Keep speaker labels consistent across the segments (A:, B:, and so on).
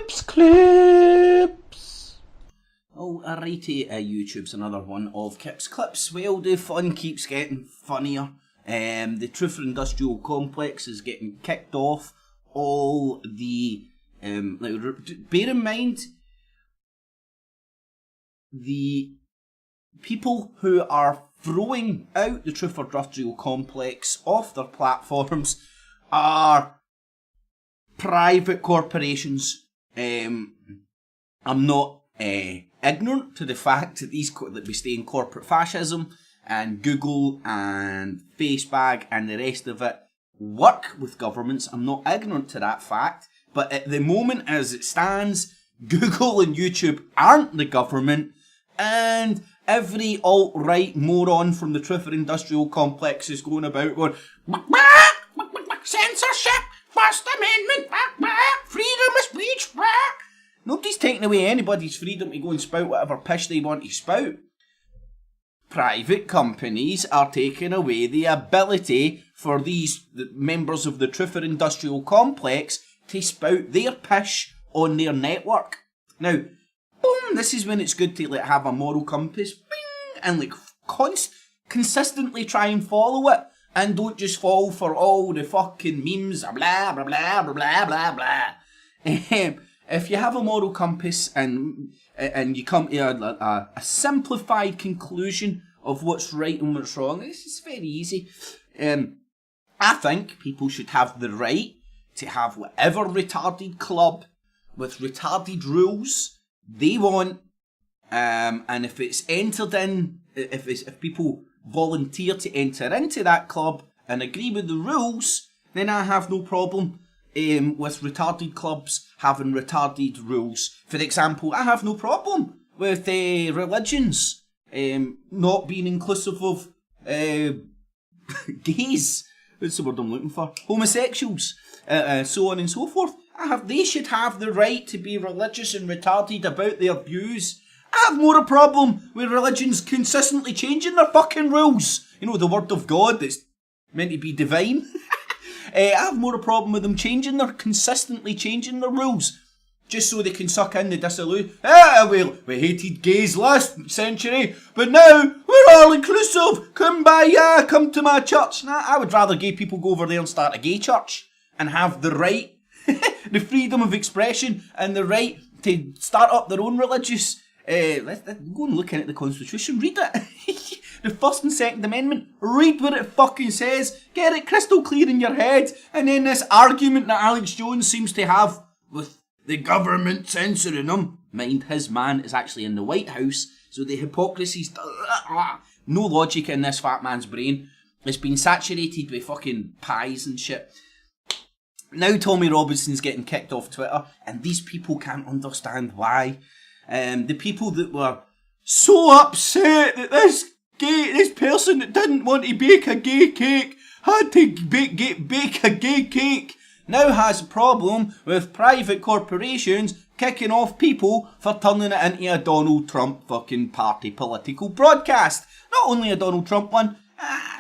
A: Cips clips.
B: Oh, alrighty, YouTube's another one of Kip's clips. Well, the fun keeps getting funnier. The Truth Industrial Complex is getting kicked off. All the bear in mind, the people who are throwing out the Truth Industrial Complex off their platforms are private corporations. I'm not ignorant to the fact that that we stay in corporate fascism, and Google and Facebook and the rest of it work with governments. I'm not ignorant to that fact, but at the moment as it stands, Google and YouTube aren't the government, and every alt-right moron from the Truth Industrial Complex is going about going, censorship, First Amendment, freedom of speech. Nobody's taking away anybody's freedom to go and spout whatever pish they want to spout. Private companies are taking away the ability for these members of the Truth Industrial Complex to spout their pish on their network. Now, boom, this is when it's good to have a moral compass, bing, and consistently try and follow it, and don't just fall for all the fucking memes, blah, blah, blah, blah, blah, blah, blah. If you have a moral compass and you come to a simplified conclusion of what's right and what's wrong, this is very easy. I think people should have the right to have whatever retarded club with retarded rules they want, and if it's entered in, if people volunteer to enter into that club and agree with the rules, then I have no problem with retarded clubs having retarded rules. For example, I have no problem with religions not being inclusive of gays. That's the word I'm looking for. Homosexuals, so on and so forth. They should have the right to be religious and retarded about their views. I have more a problem with religions consistently changing their fucking rules. You know, the word of God that's meant to be divine. I have more a problem with them consistently changing their rules, just so they can suck in the disallowed. Well, we hated gays last century, but now we're all inclusive. Come to my church. Nah, I would rather gay people go over there and start a gay church and have the right, the freedom of expression and the right to start up their own religious. Let's go and look at the Constitution. Read it. The First and Second Amendment. Read what it fucking says. Get it crystal clear in your head. And then this argument that Alex Jones seems to have with the government censoring him. Mind, his man is actually in the White House, so the hypocrisy's no logic in this fat man's brain. It's been saturated with fucking pies and shit. Now Tommy Robinson's getting kicked off Twitter, and these people can't understand why. The people that were so upset that this person that didn't want to bake a gay cake had to bake a gay cake now has a problem with private corporations kicking off people for turning it into a Donald Trump fucking party political broadcast. Not only a Donald Trump one,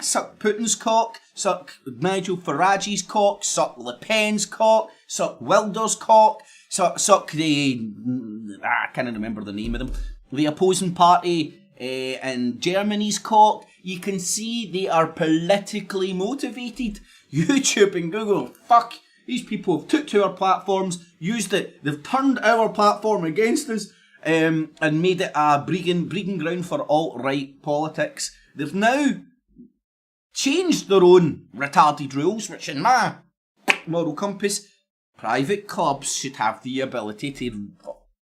B: suck Putin's cock, suck Nigel Farage's cock, suck Le Pen's cock, suck Wilder's cock, suck the, I can't remember the name of them, the opposing party in Germany's cock. You can see they are politically motivated. YouTube and Google, fuck, these people have took to our platforms, used it, they've turned our platform against us, and made it a breeding ground for alt-right politics. They've now changed their own retarded rules, which in my moral compass, private clubs should have the ability to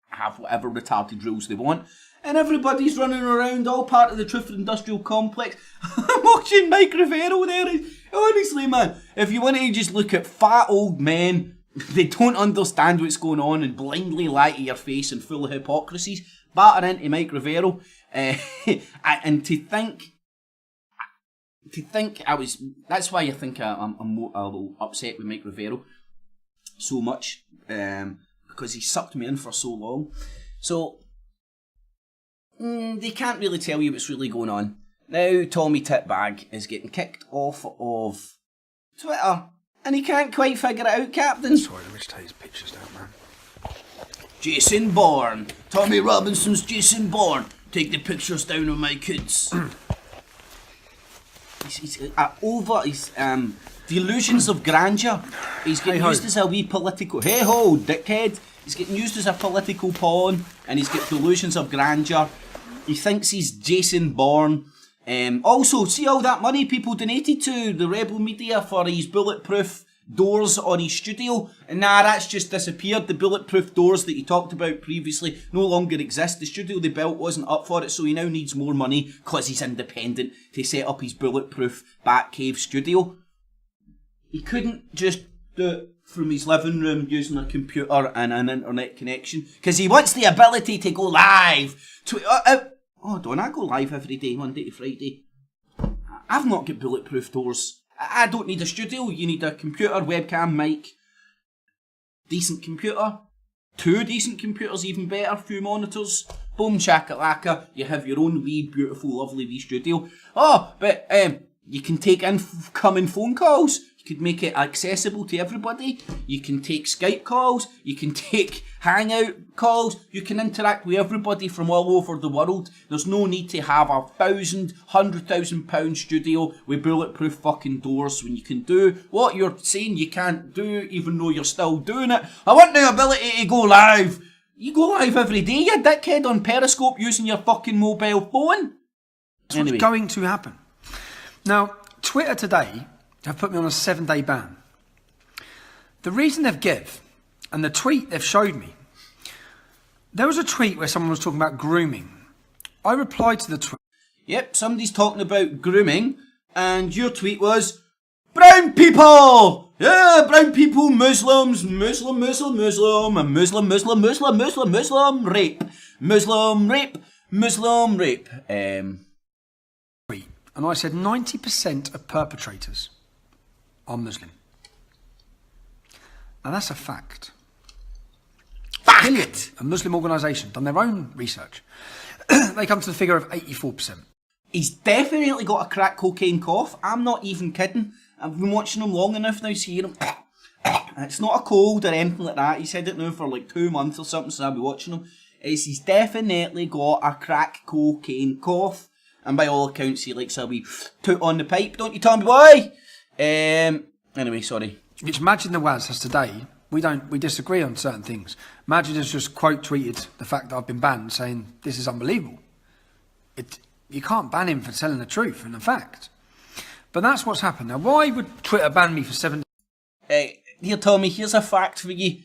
B: have whatever retarded rules they want. And everybody's running around, all part of the Truth Industrial Complex. I'm watching Mike Rivero there. Honestly, man, if you want to just look at fat old men, they don't understand what's going on and blindly lie to your face and full of hypocrisies, batter into Mike Rivero. And to think that's why I think I'm a little upset with Mike Rivero so much, because he sucked me in for so long. So, they can't really tell you what's really going on. Now Tommy Titbag is getting kicked off of Twitter, and he can't quite figure it out, Captain.
A: Sorry, let me just take his pictures down, man.
B: Jason Bourne. Tommy Robinson's Jason Bourne. Take the pictures down of my kids. He's delusions of grandeur. He's getting used as a wee political... Hey-ho, dickhead. He's getting used as a political pawn, and he's got delusions of grandeur. He thinks he's Jason Bourne. Also, see all that money people donated to the rebel media for his bulletproof doors on his studio? And nah, that's just disappeared. The bulletproof doors that he talked about previously no longer exist. The studio they built wasn't up for it, so he now needs more money because he's independent to set up his bulletproof Batcave studio. He couldn't just do it from his living room using a computer and an internet connection because he wants the ability to go live. Don't I go live every day, Monday to Friday? I've not got bulletproof doors. I don't need a studio. You need a computer, webcam, mic, decent computer, 2 decent computers, even better, few monitors. Boom shakalaka. You have your own wee, beautiful, lovely wee studio. Oh, but you can take incoming phone calls. You could make it accessible to everybody. You can take Skype calls. You can take Hangout calls. You can interact with everybody from all over the world. There's no need to have a £100,000 studio with bulletproof fucking doors when you can do what you're saying you can't do, even though you're still doing it. I want the ability to go live. You go live every day, you dickhead, on Periscope using your fucking mobile phone.
C: That's what's going to happen. Now, Twitter today have put me on a 7-day ban. The reason they've give, and the tweet they've showed me, there was a tweet where someone was talking about grooming. I replied to the tweet.
B: Yep, somebody's talking about grooming, and your tweet was, brown people! Yeah, brown people, Muslims, Muslim, and Muslim, rape. Muslim, rape.
C: And I said 90% of perpetrators are Muslim. And that's a fact.
B: Fact!
C: A Muslim organisation done their own research. They come to the figure of 84%.
B: He's definitely got a crack cocaine cough. I'm not even kidding. I've been watching him long enough now to hear him. It's not a cold or anything like that. He said it now for like 2 months or something, so I'll be watching him. He's definitely got a crack cocaine cough. And by all accounts, he likes a wee toot on the pipe, don't you, Tommy boy? Anyway, sorry.
C: Which Majid Nawaz has today. We disagree on certain things. Majid has just quote tweeted the fact that I've been banned, saying this is unbelievable. You can't ban him for telling the truth and the fact. But that's what's happened. Now, why would Twitter ban me for 7 days?
B: Here, Tommy, here's a fact for you.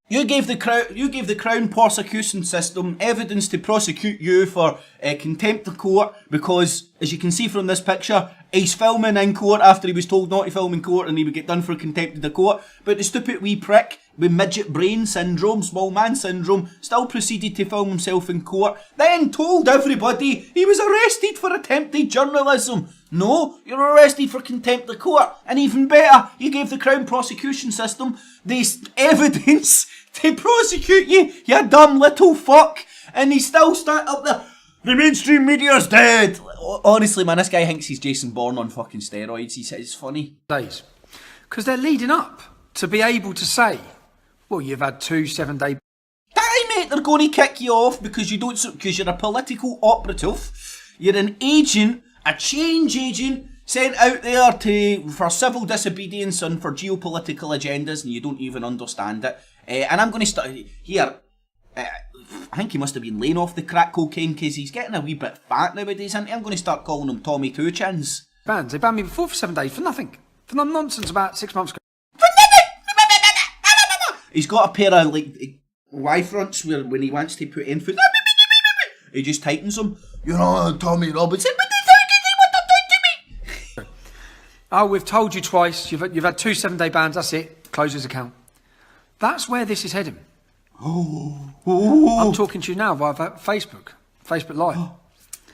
B: You gave the Crown prosecution system evidence to prosecute you for contempt of court because, as you can see from this picture, he's filming in court after he was told not to film in court and he would get done for contempt of the court. But the stupid wee prick with midget brain syndrome, small man syndrome, still proceeded to film himself in court, then told everybody he was arrested for attempted journalism. No, you're arrested for contempt of court. And even better, you gave the Crown prosecution system this evidence to prosecute you dumb little fuck. And he still stuck up there. The mainstream media's dead. Honestly, man, this guy thinks he's Jason Bourne on fucking steroids. He says it's funny.
C: Days. Because they're leading up to be able to say, well, you've had 2 7-day...
B: Aye, mate, they're going to kick you off because you're a political operative. You're an agent, a change agent, sent out there for civil disobedience and for geopolitical agendas, and you don't even understand it. And I'm going to start here. I think he must have been laying off the crack cocaine because he's getting a wee bit fat nowadays, isn't he? I'm going to start calling him Tommy Two Chins.
C: They banned me before for 7 days for nothing. For no nonsense about 6 months ago.
B: He's got a pair of Y fronts where when he wants to put in food, he just tightens them. You know, Tommy Robinson. What the fuck is he? What the fuck to me?
C: Oh, we've told you twice. You've had 2 7-day bans. That's it. Close his account. That's where this is heading.
B: Oh.
C: I'm talking to you now via Facebook Live.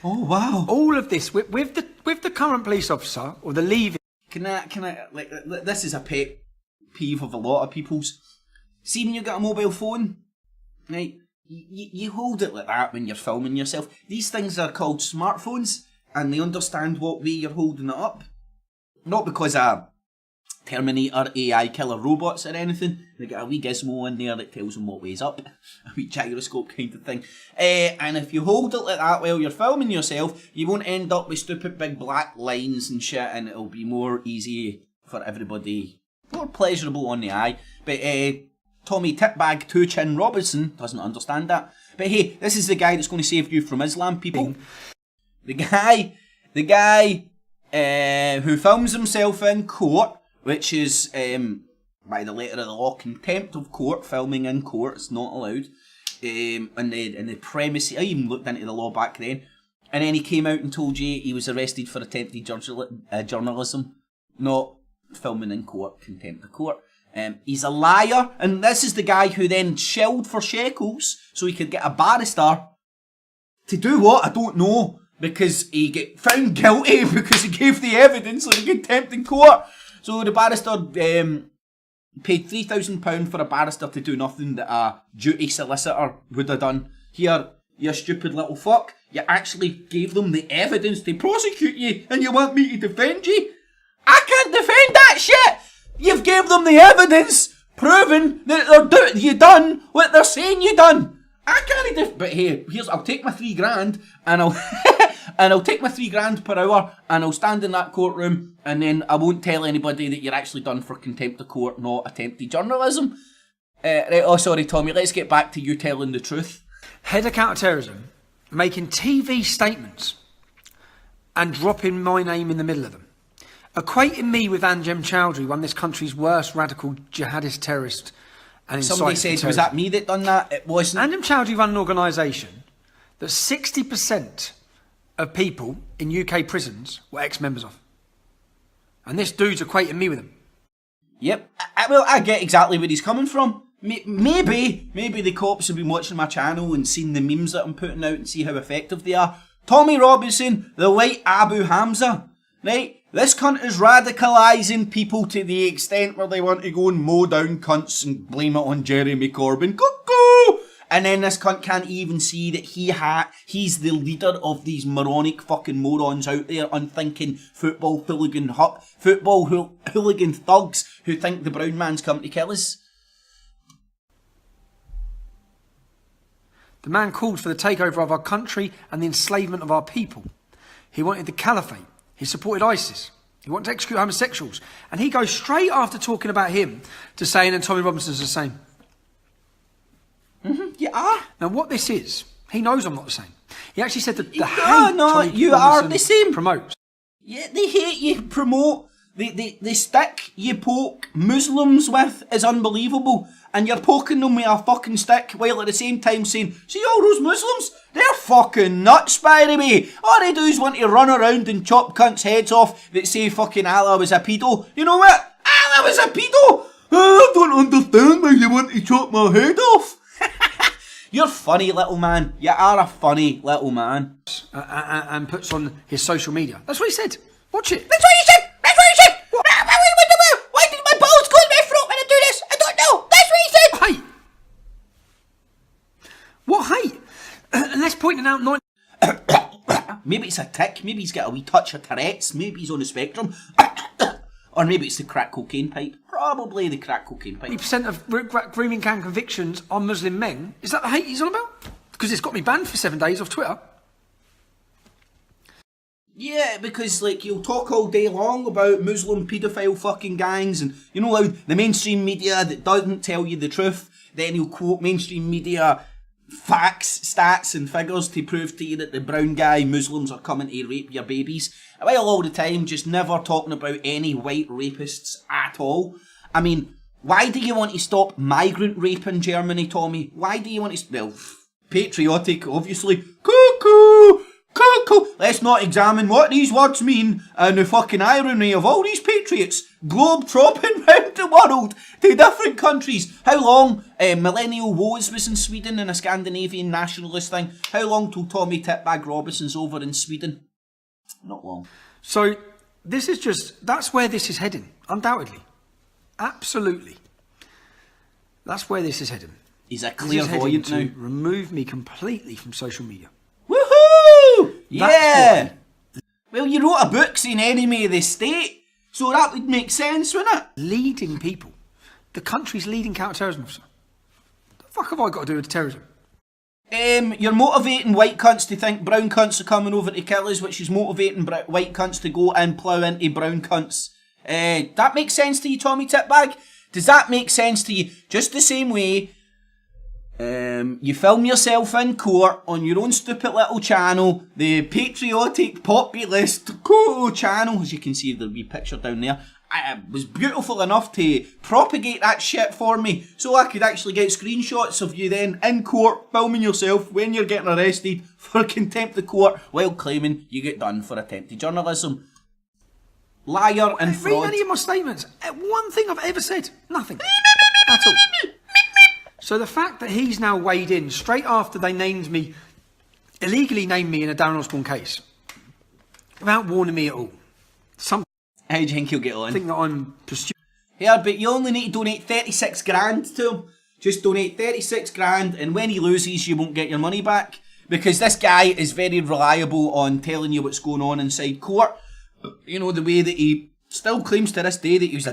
B: Oh wow!
C: All of this with the current police officer or the leaving.
B: Can I this is a pet peeve of a lot of people's. See when you got a mobile phone, right? You hold it like that when you're filming yourself. These things are called smartphones, and they understand what way you're holding it up. Not because Terminator AI killer robots or anything. They got a wee gizmo in there that tells them what way's up. A wee gyroscope kind of thing. And if you hold it like that while you're filming yourself, you won't end up with stupid big black lines and shit, and it'll be more easy for everybody, more pleasurable on the eye. But Tommy Tipbag Two Chin Robinson doesn't understand that. But hey, this is the guy that's going to save you from Islam, people. The guy who films himself in court, which is, by the letter of the law, contempt of court. Filming in court is not allowed. In the premise, I even looked into the law back then, and then he came out and told you he was arrested for attempted journalism, not filming in court, contempt of court. He's a liar, and this is the guy who then shelled for shekels so he could get a barrister to do what? I don't know, because he get found guilty because he gave the evidence on the contempt in court. So the barrister paid £3,000 for a barrister to do nothing that a duty solicitor would have done. Here, you stupid little fuck, you actually gave them the evidence to prosecute you, and you want me to defend you? I can't defend that shit! You've gave them the evidence proving that you done what they're saying you done. I can't but hey, I'll take my £3,000 and I'll and I'll take my £3,000 per hour and I'll stand in that courtroom, and then I won't tell anybody that you're actually done for contempt of court, not attempted journalism. Right, oh sorry Tommy, let's get back to you telling the truth.
C: Head of counter-terrorism making TV statements and dropping my name in the middle of them, equating me with Anjem Choudhury, one of this country's worst radical jihadist terrorist. And
B: somebody said, was that me that done that? It wasn't.
C: Anjem Choudhury run an organisation that 60% of people in UK prisons were ex-members of. And this dude's equating me with him.
B: Yep. Well, I get exactly where he's coming from. Maybe the cops have been watching my channel and seen the memes that I'm putting out and see how effective they are. Tommy Robinson, the white Abu Hamza, right? This cunt is radicalising people to the extent where they want to go and mow down cunts and blame it on Jeremy Corbyn. Cuckoo! And then this cunt can't even see that he's the leader of these moronic fucking morons out there, unthinking football hooligan thugs who think the brown man's come to kill us.
C: The man called for the takeover of our country and the enslavement of our people. He wanted the caliphate. He supported ISIS. He wanted to execute homosexuals. And he goes straight after talking about him to saying, and Tommy Robinson's the same.
B: Mm-hmm, you are.
C: Now what this is, he knows I'm not the same. He actually said that the hate
B: Tommy you are the same.
C: Promotes.
B: Yeah, the hate you promote, the stick you poke Muslims with is unbelievable. And you're poking them with a fucking stick while at the same time saying, see all those Muslims? They're fucking nuts, by the way. All they do is want to run around and chop cunts' heads off that say fucking Allah was a pedo. You know what? Allah was a pedo! I don't understand why you want to chop my head off. You're funny, little man. You are a funny little man.
C: And puts on his social media. That's what he said. Watch it.
B: That's what he said! That's what he said! Why did my balls go in my throat when I do this? I don't know. That's what he said!
C: Hate. What hate? And let's point it out.
B: Maybe it's a tick. Maybe he's got a wee touch of Tourette's. Maybe he's on the spectrum. Or maybe it's the crack cocaine pipe. Probably the crack cocaine pipe.
C: 80% of grooming gang convictions are Muslim men. Is that the hate he's on about? Because it's got me banned for 7 days off Twitter.
B: Yeah, because like you'll talk all day long about Muslim paedophile fucking gangs, and you know how the mainstream media that doesn't tell you the truth, then he'll quote mainstream media facts, stats and figures to prove to you that the brown guy Muslims are coming to rape your babies, while all the time just never talking about any white rapists at all. I mean, why do you want to stop migrant rape in Germany, Tommy? Why do you want to... Well, patriotic, obviously. Cuckoo! Cuckoo! Let's not examine what these words mean and the fucking irony of all these patriots globe-tropping round the world to different countries. How long Millennial Woes was in Sweden in a Scandinavian nationalist thing? How long till Tommy Tipbag Robinson's over in Sweden? Not long.
C: So this is just... That's where this is heading, undoubtedly. Absolutely. That's where this is heading.
B: He's a clairvoyant now.
C: Remove me completely from social media.
B: Woohoo! Yeah! Well, you wrote a book saying enemy of the state. So that would make sense, wouldn't it?
C: Leading people. The country's leading counter-terrorism officer. What the fuck have I got to do with terrorism?
B: You're motivating white cunts to think brown cunts are coming over to kill us, which is motivating white cunts to go and plough into brown cunts. That makes sense to you, Tommy Titbag? Does that make sense to you? Just the same way you film yourself in court on your own stupid little channel, the patriotic populist channel, as you can see the wee picture down there. Was beautiful enough to propagate that shit for me, so I could actually get screenshots of you then in court filming yourself when you're getting arrested for contempt of court while claiming you get done for attempted journalism. Liar and fraud.
C: Read any of my statements. One thing I've ever said. Nothing. At all. So the fact that he's now weighed in straight after they illegally named me in a Darren Osborne case, without warning me at all.
B: How do you think he'll get on?
C: I think that I'm pursuing.
B: Yeah, but you only need to donate 36 grand to him. Just donate 36 grand, and when he loses, you won't get your money back. Because this guy is very reliable on telling you what's going on inside court. You know, the way that he still claims to this day that he was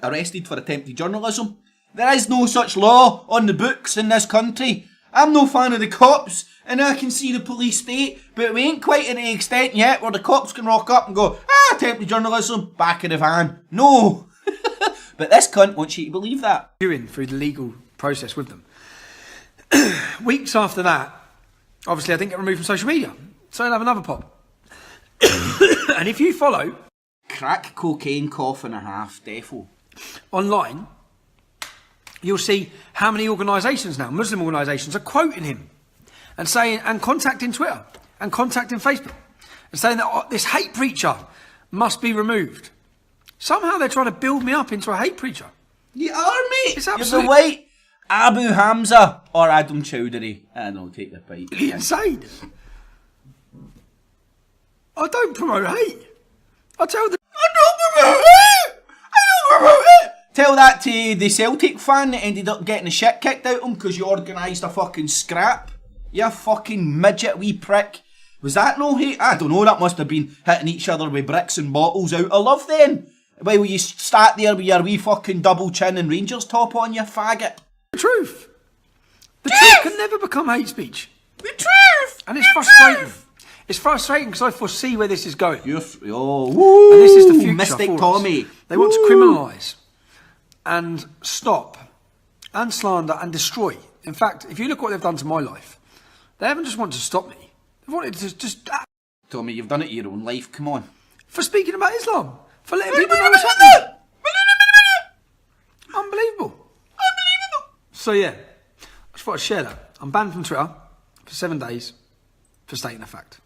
B: arrested for attempted journalism. There is no such law on the books in this country. I'm no fan of the cops, and I can see the police state, but we ain't quite at the extent yet where the cops can rock up and go, attempted journalism, back of the van. No. But this cunt wants you to believe that.
C: Through the legal process with them. Weeks after that, obviously I didn't get removed from social media, so I'll have another pop. And if you follow...
B: Crack cocaine cough and a half, defo.
C: Online, you'll see how many organisations now, Muslim organisations, are quoting him and saying, and contacting Twitter and contacting Facebook and saying that this hate preacher must be removed. Somehow they're trying to build me up into a hate preacher.
B: You are, mate.
C: It's
B: You're
C: absolutely
B: the white Abu Hamza or Adam Chowdhury. I know, take the bite.
C: insane. I don't promote hate. I don't promote hate.
B: Tell that to the Celtic fan that ended up getting the shit kicked out of him because you organised a fucking scrap. You fucking midget wee prick. Was that no hate? I don't know, that must have been hitting each other with bricks and bottles out of love then. While you sat there with your wee fucking double chin and Rangers top on, you faggot.
C: The truth. The truth can never become hate speech.
B: The truth!
C: And it's frustrating. It's frustrating because I foresee where this is going.
B: Woo, and
C: this is the future
B: Mystic
C: for
B: Tommy.
C: Us. They want to criminalise and stop and slander and destroy. In fact, if you look what they've done to my life, they haven't just wanted to stop me. They've wanted to just...
B: Tommy, you've done it in your own life, come on.
C: For speaking about Islam. For letting people know what's happening. Unbelievable. So yeah, I just thought I'd share that. I'm banned from Twitter for 7 days for stating a fact.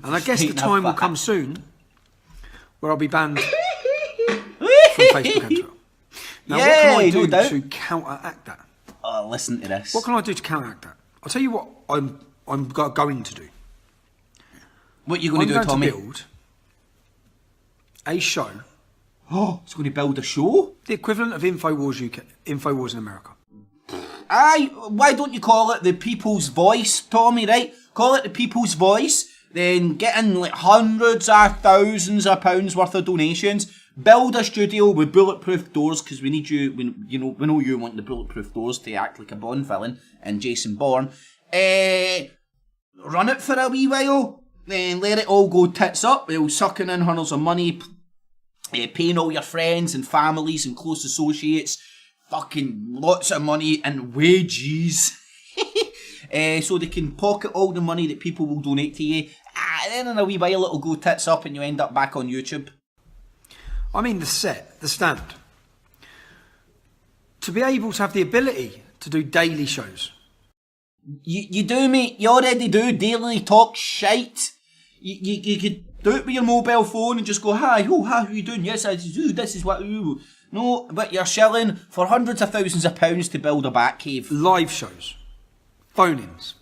C: And I guess the time will come soon where I'll be banned from Facebook and Twitter. Now, what can I do to counteract that?
B: Oh, listen to this.
C: What can I do to counteract that? I'll tell you what I'm going to do.
B: What are you going to do, Tommy?
C: I'm going to build a show.
B: Oh, it's going to build a show?
C: The equivalent of InfoWars UK, InfoWars in America.
B: Aye, why don't you call it the People's Voice, Tommy, right? Call it the People's Voice, then get in like hundreds of thousands of pounds worth of donations, build a studio with bulletproof doors, because we need you, we know you want the bulletproof doors to act like a Bond villain and Jason Bourne. Run it for a wee while, then let it all go tits up, while sucking in hundreds of money, paying all your friends and families and close associates fucking lots of money and wages so they can pocket all the money that people will donate to you. Then in a wee while it'll go tits up and you end up back on YouTube.
C: I mean the stand. To be able to have the ability to do daily shows.
B: You do, mate. You already do daily talk shite. You could do it with your mobile phone and just go, hi, how are you doing? Yes, I do. This is what you. No, but you're shelling for hundreds of thousands of pounds to build a bat cave.
C: Live shows. Phone-ins.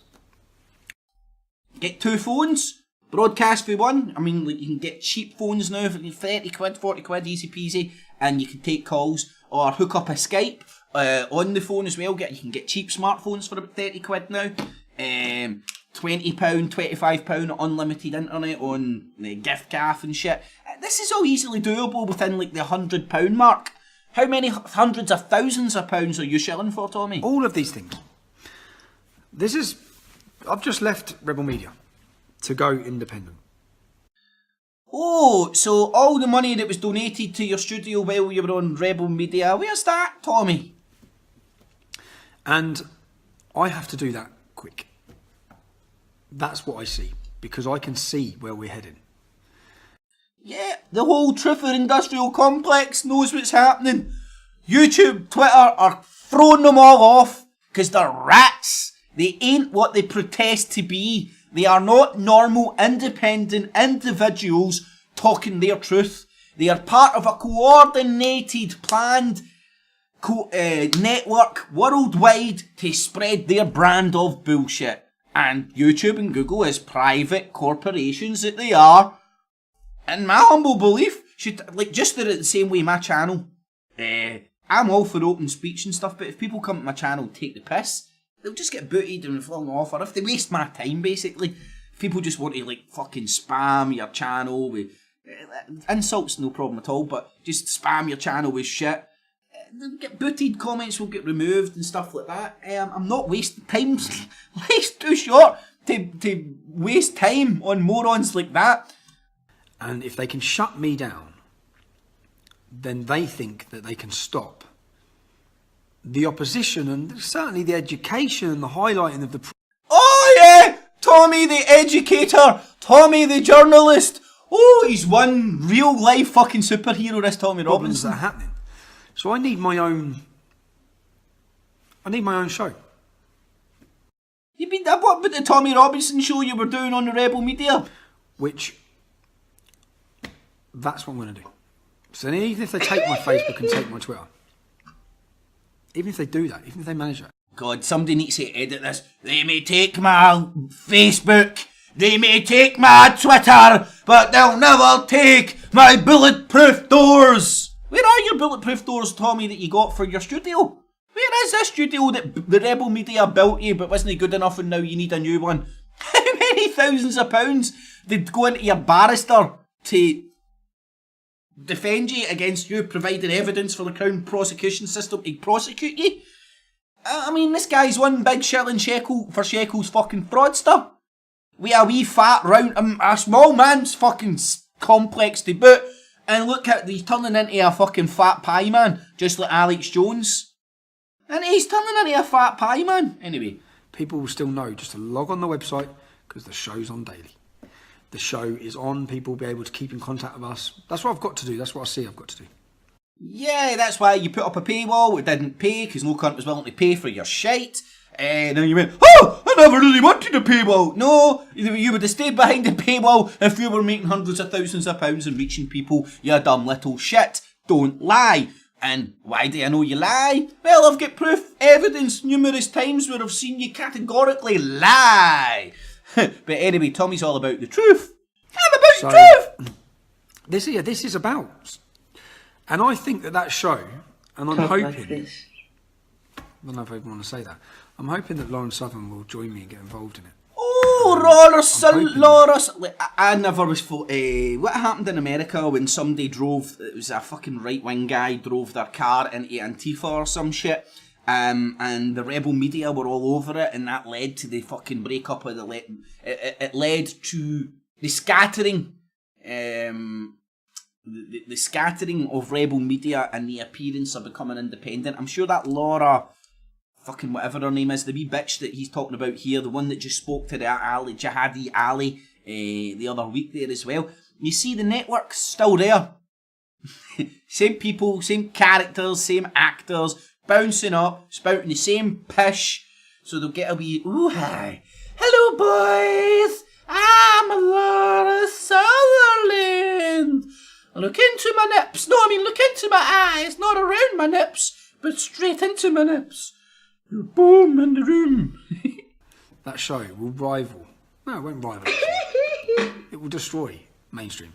B: Get 2 phones. Broadcast for one. I mean, like, you can get cheap phones now for 30 quid, 40 quid, easy peasy. And you can take calls or hook up a Skype on the phone as well. You can get cheap smartphones for about 30 quid now. £20, £25 unlimited internet on the gift gaff and shit. This is all easily doable within like the £100 mark. How many hundreds of thousands of pounds are you shelling for, Tommy?
C: All of these things. I've just left Rebel Media to go independent.
B: Oh, so all the money that was donated to your studio while you were on Rebel Media, where's that, Tommy?
C: And I have to do that quick. That's what I see, because I can see where we're heading.
B: Yeah, the whole Truther industrial complex knows what's happening. YouTube, Twitter are throwing them all off because they're rats. They ain't what they protest to be. They are not normal, independent individuals talking their truth. They are part of a coordinated, planned network worldwide to spread their brand of bullshit. And YouTube and Google, as private corporations that they are, in my humble belief, should, like, just the same way my channel, I'm all for open speech and stuff, but if people come to my channel and take the piss, they'll just get booted and flung off, or if they waste my time, basically. If people just want to, like, fucking spam your channel with, insults no problem at all, but just spam your channel with shit, they'll get booted, comments will get removed and stuff like that. I'm not wasting time. Life's too short to waste time on morons like that.
C: And if they can shut me down, then they think that they can stop the opposition and certainly the education and the highlighting of the...
B: Oh yeah! Tommy the educator! Tommy the journalist! Oh, he's one real life fucking superhero, this Tommy
C: problems
B: Robinson.
C: that are happening. So I need my own show.
B: You mean that? What about the Tommy Robinson show you were doing on the Rebel Media?
C: That's what I'm going to do. So even if they take my Facebook and take my Twitter, even if they do that, even if they manage that.
B: God, somebody needs to edit this. They may take my Facebook, they may take my Twitter, but they'll never take my bulletproof doors. Where are your bulletproof doors, Tommy, that you got for your studio? Where is this studio that the Rebel Media built you but wasn't good enough and now you need a new one? How many thousands of pounds did go into your barrister to defend you against you providing evidence for the Crown prosecution system to prosecute you? I mean, this guy's one big shilling shekel for Shekel's fucking fraudster. We a wee fat round, a small man's fucking complex to boot. And look at, he's turning into a fucking fat pie man, just like Alex Jones. And he's turning into a fat pie man. Anyway.
C: People will still know just to log on the website because the show's on daily. The show is on, people will be able to keep in contact with us. That's what I've got to do, that's what I see I've got to do.
B: Yeah, that's why you put up a paywall. It didn't pay because no cunt was willing to pay for your shite. And then you went, oh, I never really wanted a paywall. No, you would have stayed behind the paywall if you were making hundreds of thousands of pounds and reaching people. You dumb little shit. Don't lie. And why do I know you lie? Well, I've got proof, evidence numerous times where I've seen you categorically lie. But anyway, Tommy's all about the truth. I'm about the truth.
C: This is about. And I think that show, and I'm hoping... Like I don't know if I even want to say that. I'm hoping that Lauren Southern will join me and get involved in it.
B: Oh, Laura, I never was... what happened in America when somebody drove... It was a fucking right-wing guy drove their car into Antifa or some shit. And the Rebel Media were all over it, and that led to the fucking breakup of the... It led to the scattering... The scattering of Rebel Media and the appearance of becoming independent. I'm sure that Laura, fucking whatever her name is, the wee bitch that he's talking about here, the one that just spoke to the Ali, Jihadi Ali, the other week there as well. You see, the network's still there. Same people, same characters, same actors, bouncing up, spouting the same pish. So they'll get a wee, ooh, hi. Hello, boys. I'm Laura Sutherland. Look into my nips. No, I mean look into my eyes. Not around my nips, but straight into my nips. You're boom in the room.
C: That show will rival. No, it won't rival. It will destroy mainstream.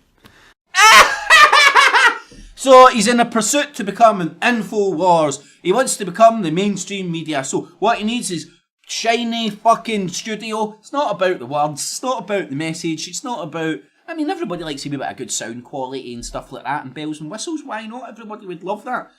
B: So he's in a pursuit to become an InfoWars. He wants to become the mainstream media. So what he needs is shiny fucking studio. It's not about the words, it's not about the message, it's not about... I mean, everybody likes a wee bit of good sound quality and stuff like that, and bells and whistles, why not? Everybody would love that.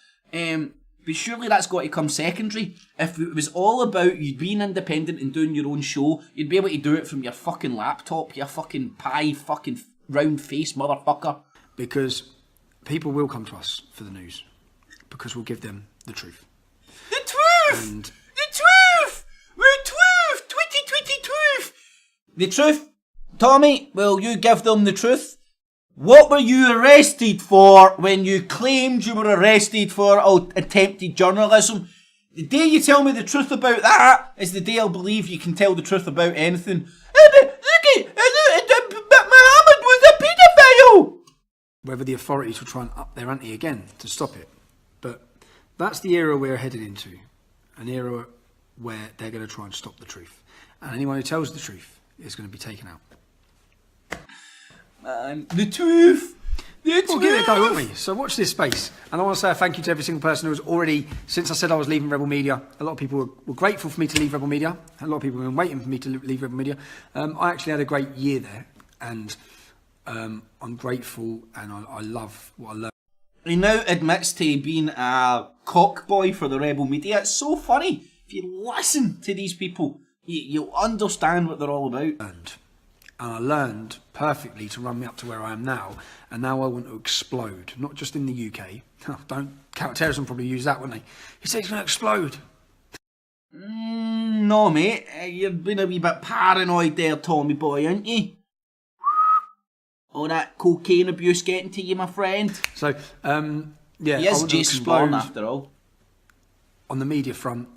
B: But surely that's got to come secondary. If it was all about you being independent and doing your own show, you'd be able to do it from your fucking laptop, your fucking pie, fucking round face motherfucker.
C: Because people will come to us for the news. Because we'll give them the truth.
B: The truth!
C: And
B: the truth! The truth! 2020 truth! The truth, Tommy, will you give them the truth? What were you arrested for when you claimed you were arrested for attempted journalism? The day you tell me the truth about that is the day I'll believe you can tell the truth about anything. But Muhammad was a paedophile!
C: whether the authorities will try and up their ante again to stop it. But that's the era we're headed into. An era where they're going to try and stop the truth. And anyone who tells the truth is going to be taken out.
B: The truth!
C: We'll give it a go, won't we? So watch this space. And I want to say a thank you to every single person who has already, since I said I was leaving Rebel Media, a lot of people were grateful for me to leave Rebel Media. A lot of people have been waiting for me to leave Rebel Media. I actually had a great year there. And I'm grateful and I love what I learned.
B: He now admits to being a cock boy for the Rebel Media. It's so funny. If you listen to these people, you'll understand what they're all about.
C: And I learned perfectly to run me up to where I am now. And now I want to explode, not just in the UK. Counter-terrorism probably use that, wouldn't they? He said he's going to explode.
B: No, mate. You've been a wee bit paranoid there, Tommy boy, aren't you? All that cocaine abuse getting to you, my friend.
C: So, yeah.
B: He is Jason Bourne, after all.
C: On the media front,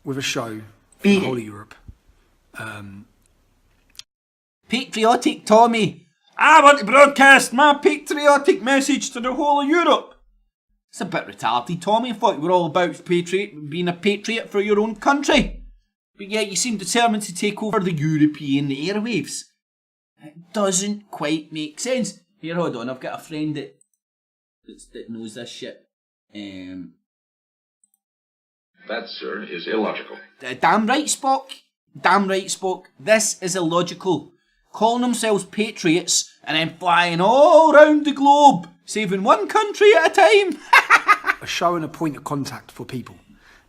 C: with a show for the whole of Europe.
B: Patriotic Tommy. I want to broadcast my patriotic message to the whole of Europe. It's a bit retarded, Tommy. I thought you were all about being a patriot for your own country. But yet you seem determined to take over the European airwaves. It doesn't quite make sense. Here, hold on. I've got a friend that knows this shit.
D: That, sir, is illogical.
B: Damn right, Spock. Damn right, Spock. This is illogical. Calling themselves patriots and then flying all round the globe, saving one country at a time.
C: A show and a point of contact for people.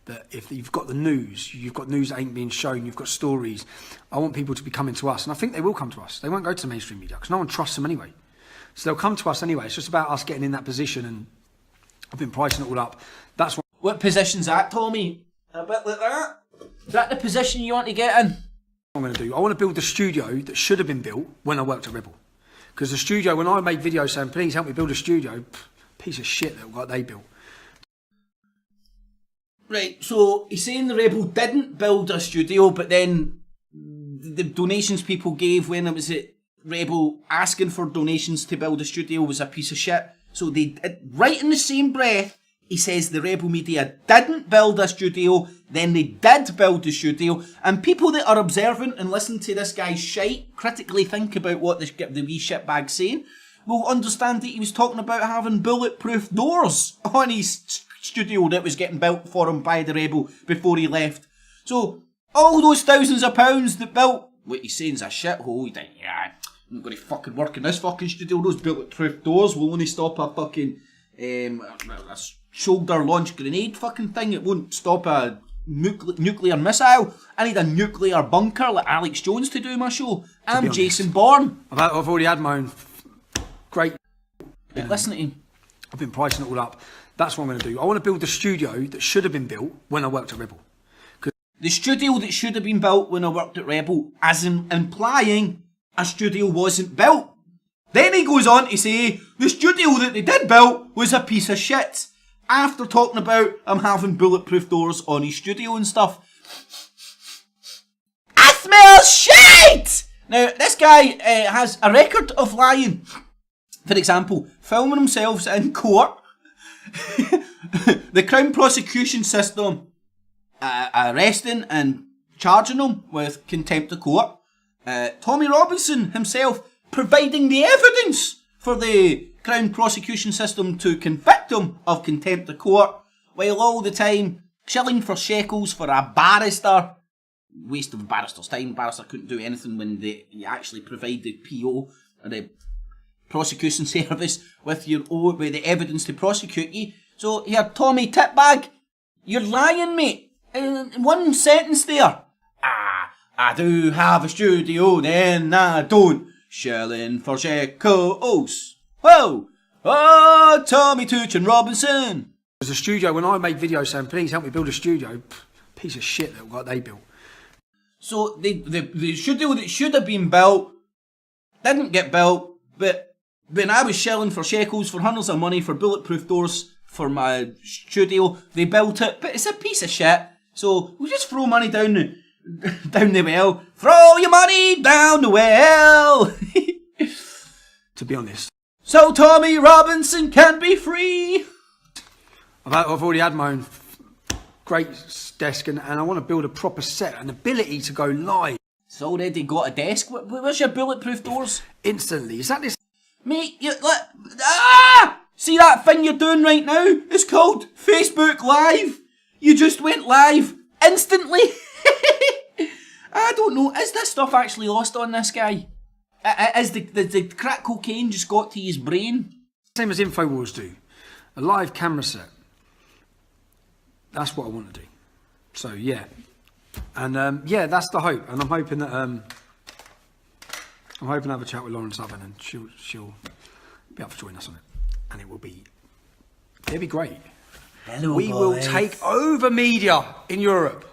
C: That if you've got the news, you've got news that ain't being shown, you've got stories. I want people to be coming to us, and I think they will come to us. They won't go to the mainstream media because no one trusts them anyway. So they'll come to us anyway. It's just about us getting in that position, and I've been pricing it all up. That's
B: what position's that, Tommy? A bit like that? Is that the position you want to get in?
C: I'm going to do. I want to build the studio that should have been built when I worked at Rebel. Because the studio, when I made videos saying, please help me build a studio, piece of shit that what they built.
B: Right, so he's saying the Rebel didn't build a studio, but then the donations people gave when it was at Rebel asking for donations to build a studio was a piece of shit. So they, right in the same breath, he says the Rebel Media didn't build a studio, then they did build the studio, and people that are observant and listen to this guy's shite, critically think about what the wee shitbag's saying, will understand that he was talking about having bulletproof doors on his studio that was getting built for him by the Rebel before he left. So, all those thousands of pounds that built what he's saying is a shithole, he's like, yeah, I'm not going to fucking work in this fucking studio, those bulletproof doors will only stop a fucking a shoulder launch grenade fucking thing. It won't stop a nuclear missile. I need a nuclear bunker like Alex Jones to do my show. I'm Jason Bourne.
C: I've already had my own great...
B: Listen to him.
C: I've been pricing it all up. That's what I'm going to do. I want to build the studio that should have been built when I worked at Rebel.
B: The studio that should have been built when I worked at Rebel, as in implying a studio wasn't built. Then he goes on to say the studio that they did build was a piece of shit. After talking about him having bulletproof doors on his studio and stuff. I smell shit! Now, this guy has a record of lying. For example, filming himself in court. The Crown prosecution system arresting and charging him with contempt of court. Tommy Robinson himself providing the evidence for the Crown prosecution system to convict him of contempt of court, while all the time shilling for shekels for a barrister waste of a barrister's time. Barrister couldn't do anything when they actually provide the PO or the prosecution service with the evidence to prosecute you. So here, Tommy Titbag, you're lying, mate. In one sentence there. I do have a studio, then I don't. Shelling for shekels. Whoa! Oh, Tommy Tooch and Robinson.
C: There's a studio, when I make videos saying, please help me build a studio, piece of shit that what they built.
B: So the studio that should have been built didn't get built, but when I was shelling for shekels for hundreds of money for bulletproof doors for my studio, they built it, but it's a piece of shit. So we'll just throw money down the well. Throw your money down the well.
C: To be honest.
B: So Tommy Robinson can be free.
C: I've already had my own great desk and I want to build a proper set, an ability to go live.
B: It's already got a desk. Where's your bulletproof doors?
C: Instantly. Is that this?
B: Mate, see that thing you're doing right now? It's called Facebook Live. You just went live instantly. I don't know. Is this stuff actually lost on this guy? Is the crack cocaine just got to his brain?
C: Same as InfoWars do. A live camera set. That's what I want to do. So yeah. And yeah, that's the hope. And I'm hoping that to have a chat with Lauren Southern and she'll be up for joining us on it. And it'll be great.
B: Hello,
C: we
B: boys.
C: will take over media in Europe.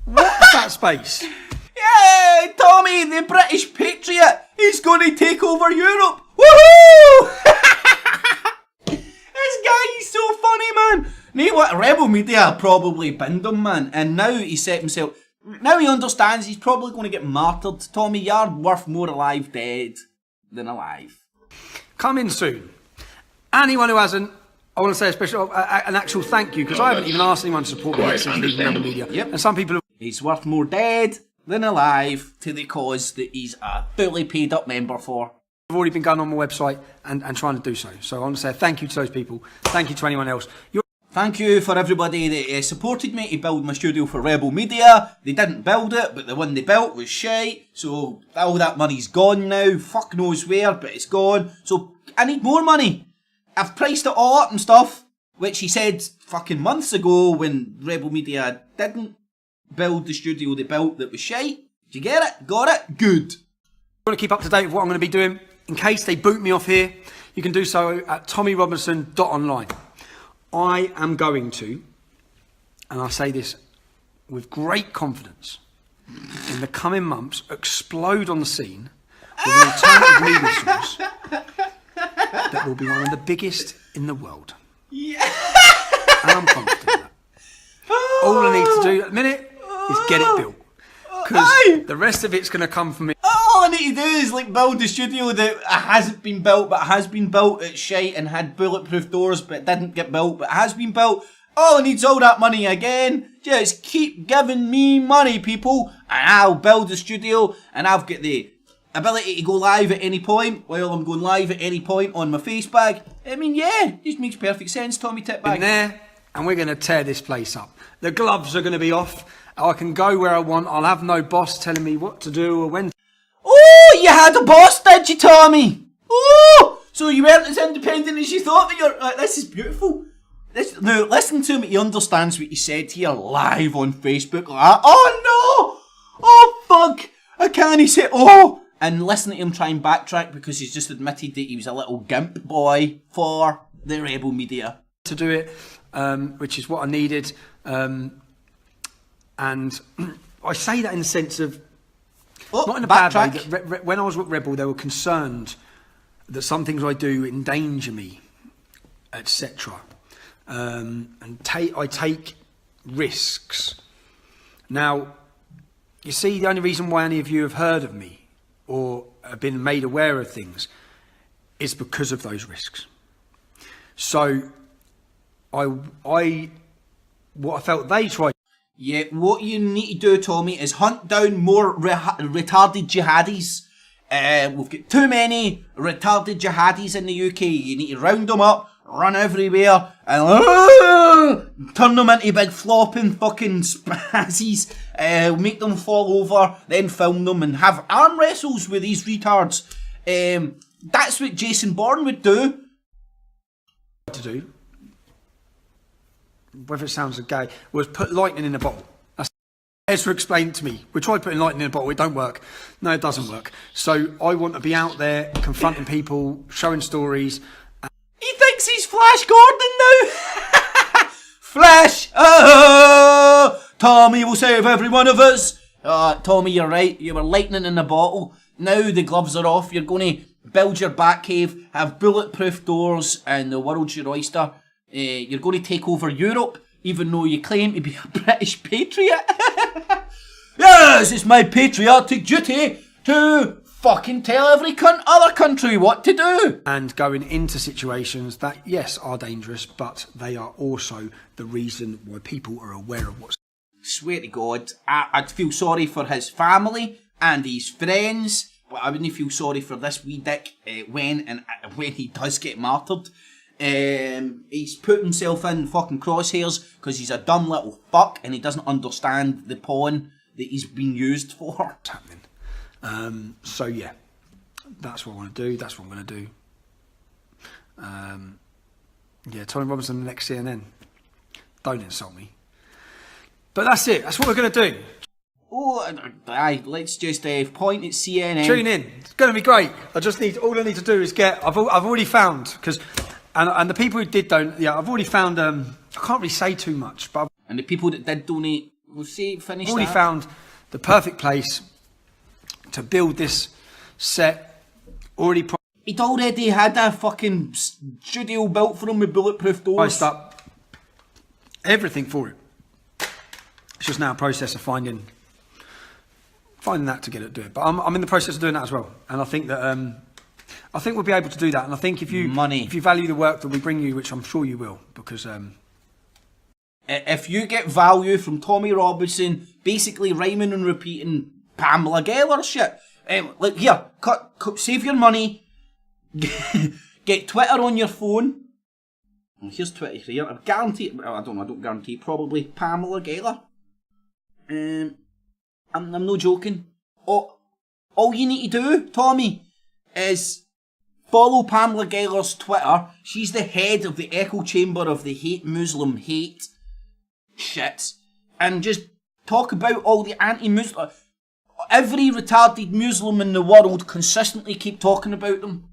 C: What's that space?
B: Yay! Tommy, the British patriot, he's going to take over Europe. Woohoo! This guy is so funny, man. Know what? Rebel Media probably binned him, man. And now he set himself... Now he understands he's probably going to get martyred. Tommy, you're worth more alive dead than alive.
C: Coming soon. Anyone who hasn't, I want to say a special, an actual thank you, because I haven't even asked anyone to support me since leaving Rebel Media.
B: Yep.
C: And some people have...
B: He's worth more dead than alive to the cause that he's a fully paid up member for.
C: I've already been going on my website and trying to do so. So I want to say thank you to those people. Thank you to anyone else.
B: Thank you for everybody that supported me to build my studio for Rebel Media. They didn't build it, but the one they built was shite. So all that money's gone now. Fuck knows where, but it's gone. So I need more money. I've priced it all up and stuff, which he said fucking months ago when Rebel Media didn't build the studio they built that was shite. Did you get it? Got it? Good.
C: Want to keep up to date with what I'm going to be doing in case they boot me off here, you can do so at tommyrobinson.online. I am going to, and I say this with great confidence, in the coming months explode on the scene with an alternative media source that will be one of the biggest in the world. Yeah. And I'm confident of that. All I need to do at the minute is get it built. Because the rest of it's going to come from me.
B: All I need to do is build the studio that hasn't been built but has been built at shite and had bulletproof doors but didn't get built but has been built. All I need's all that money again. Just keep giving me money, people, and I'll build the studio and I've got the ability to go live at any point while I'm going live at any point on my Facebook. I mean, yeah, just makes perfect sense, Tommy Titbag.
C: In there, and we're going to tear this place up. The gloves are going to be off. I can go where I want. I'll have no boss telling me what to do or when.
B: Oh, you had a boss, did you, Tommy? Oh, so you weren't as independent as you thought that you're... this is beautiful. Now, listen to him. He understands what he said here live on Facebook. Like, oh, no! Oh, fuck! I can't say... Oh! And listen to him try and backtrack because he's just admitted that he was a little gimp boy for the Rebel Media.
C: To do it, which is what I needed. And I say that in the sense of... not in a bad way. That when I was with Rebel, they were concerned that some things I do endanger me, etc. And I take risks. Now, you see, the only reason why any of you have heard of me or have been made aware of things is because of those risks. So, what I felt they tried.
B: Yeah, what you need to do, Tommy, is hunt down more retarded jihadis. We've got too many retarded jihadis in the UK. You need to round them up, run everywhere, and turn them into big flopping fucking spazies, make them fall over, then film them and have arm wrestles with these retards. That's what Jason Bourne would do.
C: To do, whether it sounds gay, was put lightning in a bottle. That's Ezra explained to me. We tried putting lightning in a bottle, it don't work. No, it doesn't work. So I want to be out there confronting people, showing stories.
B: He thinks he's Flash Gordon now. Flash! Oh, Tommy will save every one of us. Tommy, you're right. You were lightning in a bottle. Now the gloves are off. You're going to build your bat cave, have bulletproof doors, and the world's your oyster. You're going to take over Europe, even though you claim to be a British patriot. Yes, it's my patriotic duty to fucking tell every other country what to do.
C: And going into situations that, yes, are dangerous, but they are also the reason why people are aware of what's...
B: Swear to God, I'd feel sorry for his family and his friends, but I wouldn't feel sorry for this wee dick when he does get martyred. He's put himself in fucking crosshairs because he's a dumb little fuck and he doesn't understand the pawn that he's been used for.
C: What's happening? So yeah, that's what I want to do. That's what I'm going to do. Yeah, Tony Robinson, the next CNN. Don't insult me. But that's it. That's what we're going to do.
B: Oh, aye, let's just point at CNN.
C: Tune in. It's going to be great. All I need to do is get... I've already found, because... And the people who did donate... Yeah, I've already found... I can't really say too much, but...
B: And the people that did donate, we'll say, finish
C: I've already found the perfect place to build this set.
B: He'd already had a fucking studio built for him with bulletproof doors.
C: Priced up. Everything for it. It's just now a process of finding that to get it to do it. But I'm in the process of doing that as well. And I think that I think we'll be able to do that. And I think if you value the work that we bring you, which I'm sure you will, because
B: if you get value from Tommy Robinson, basically rhyming and repeating Pamela Geller shit, look here, save your money, get Twitter on your phone. Well, here's Twitter here. I guarantee. I don't guarantee. Probably Pamela Geller. I'm no joking. All you need to do, Tommy, is follow Pamela Geller's Twitter. She's the head of the echo chamber of the Muslim hate shit, and just talk about all the anti-Muslim. Every retarded Muslim in the world consistently keep talking about them.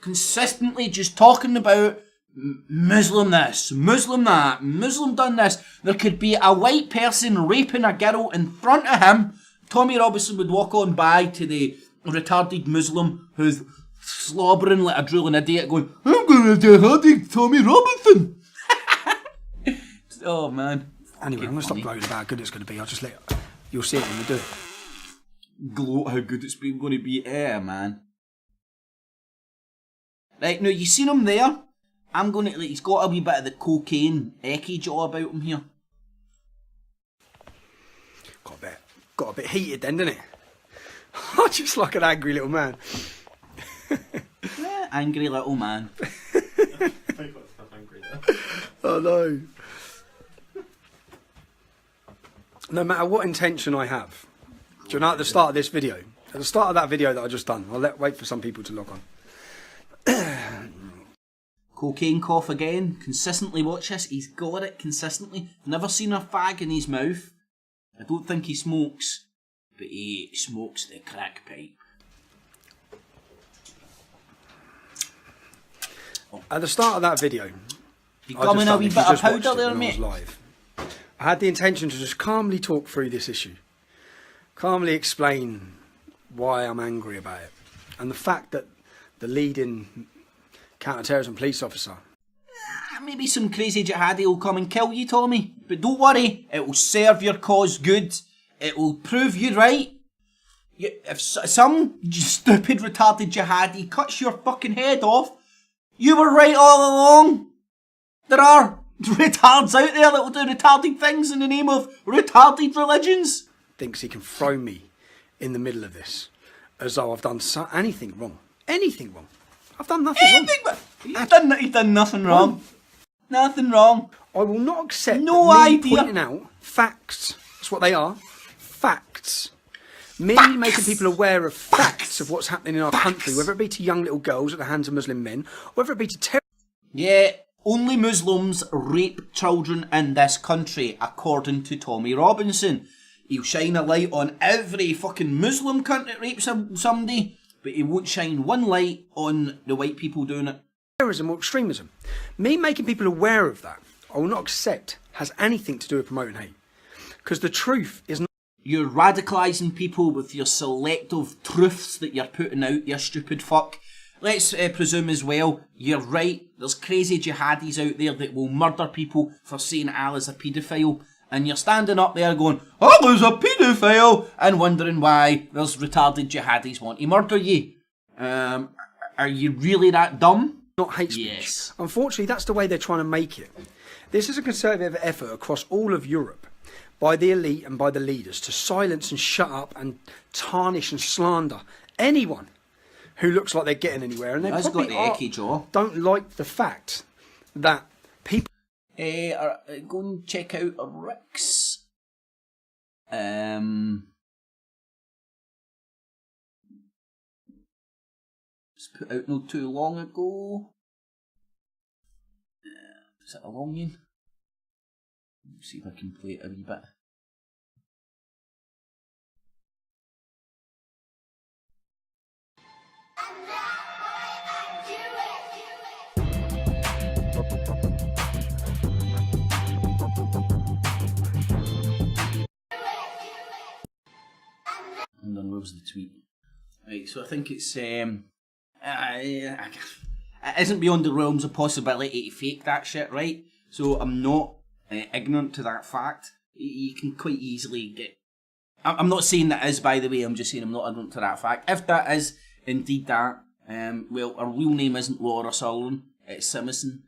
B: Consistently just talking about Muslim this, Muslim that, Muslim done this. There could be a white person raping a girl in front of him. Tommy Robinson would walk on by to the retarded Muslim who's slobbering like a drooling idiot going, I'm going to jihadi Tommy Robinson. Oh man.
C: Anyway, I'm going to stop gloating about how good it's going to be. You'll see it when we do it.
B: Gloat how good it's been going to be. Man. Right, now you seen him there. I'm going to, he's got a wee bit of the cocaine ecky jaw about him here.
C: Got a bit heated then, didn't it? Just like an angry little man.
B: Yeah, angry little man.
C: Oh no. No matter what intention I have, do you know at the start of this video, at the start of that video that I just done, I'll wait for some people to log on.
B: Cocaine cough again. Consistently watch this. He's got it consistently. Never seen a fag in his mouth. I don't think he smokes, but he smokes the crack pipe.
C: At the start of that video,
B: you come in a wee bit of powder there, mate.
C: I had the intention to just calmly talk through this issue, calmly explain why I'm angry about it, and the fact that the leading counter-terrorism police officer,
B: maybe some crazy jihadi will come and kill you, Tommy, but don't worry, it will serve your cause good. It will prove you right. If some stupid retarded jihadi cuts your fucking head off, you were right all along. There are retards out there that will do retarded things in the name of retarded religions.
C: Thinks he can throw me in the middle of this as though I've done anything wrong. Anything wrong. I've done nothing wrong.
B: He's done nothing wrong. Nothing wrong.
C: I will not accept
B: No
C: me
B: idea.
C: pointing out facts. That's what they are. Facts. Me making people aware of facts of what's happening in our country, whether it be to young little girls at the hands of Muslim men, or whether it be to terrorists.
B: Yeah, only Muslims rape children in this country, according to Tommy Robinson. He'll shine a light on every fucking Muslim cunt that rapes somebody, but he won't shine one light on the white people doing it.
C: Terrorism or extremism. Me making people aware of that, I will not accept, has anything to do with promoting hate. Because the truth is not.
B: You're radicalising people with your selective truths that you're putting out, you stupid fuck. Let's presume as well, you're right, there's crazy jihadis out there that will murder people for saying Allah's a paedophile, and you're standing up there going, Allah's a paedophile, and wondering why there's retarded jihadis want to murder you. Are you really that dumb?
C: Not hate speech.
B: Yes.
C: Unfortunately, that's the way they're trying to make it. This is a conservative effort across all of Europe by the elite and by the leaders to silence and shut up and tarnish and slander anyone who looks like they're getting anywhere. And they
B: That's
C: probably
B: got the ecky jaw.
C: don't like the fact that people.
B: Go and check out Rick's. It's put out not too long ago. Is it a long one? Let's see if I can play it a wee bit. And then where was the tweet? Right, so I think it's it isn't beyond the realms of possibility to fake that shit, right? So I'm not ignorant to that fact. You can quite easily get. I'm not saying that is, by the way. I'm just saying I'm not ignorant to that fact. If that is indeed that, well, her real name isn't Laura Sullivan. It's Simison.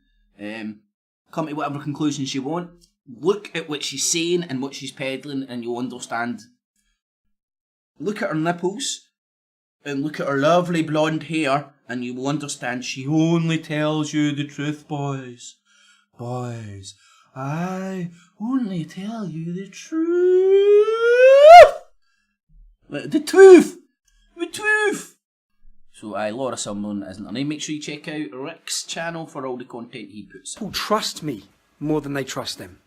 B: Come to whatever conclusions you want. Look at what she's saying and what she's peddling, and you'll understand. Look at her nipples, and look at her lovely blonde hair, and you will understand she only tells you the truth, boys. Boys, I only tell you the truth. The truth! The truth! So, Laura Sumlin isn't her name. Make sure you check out Rick's channel for all the content he puts out.
C: People trust me more than they trust them.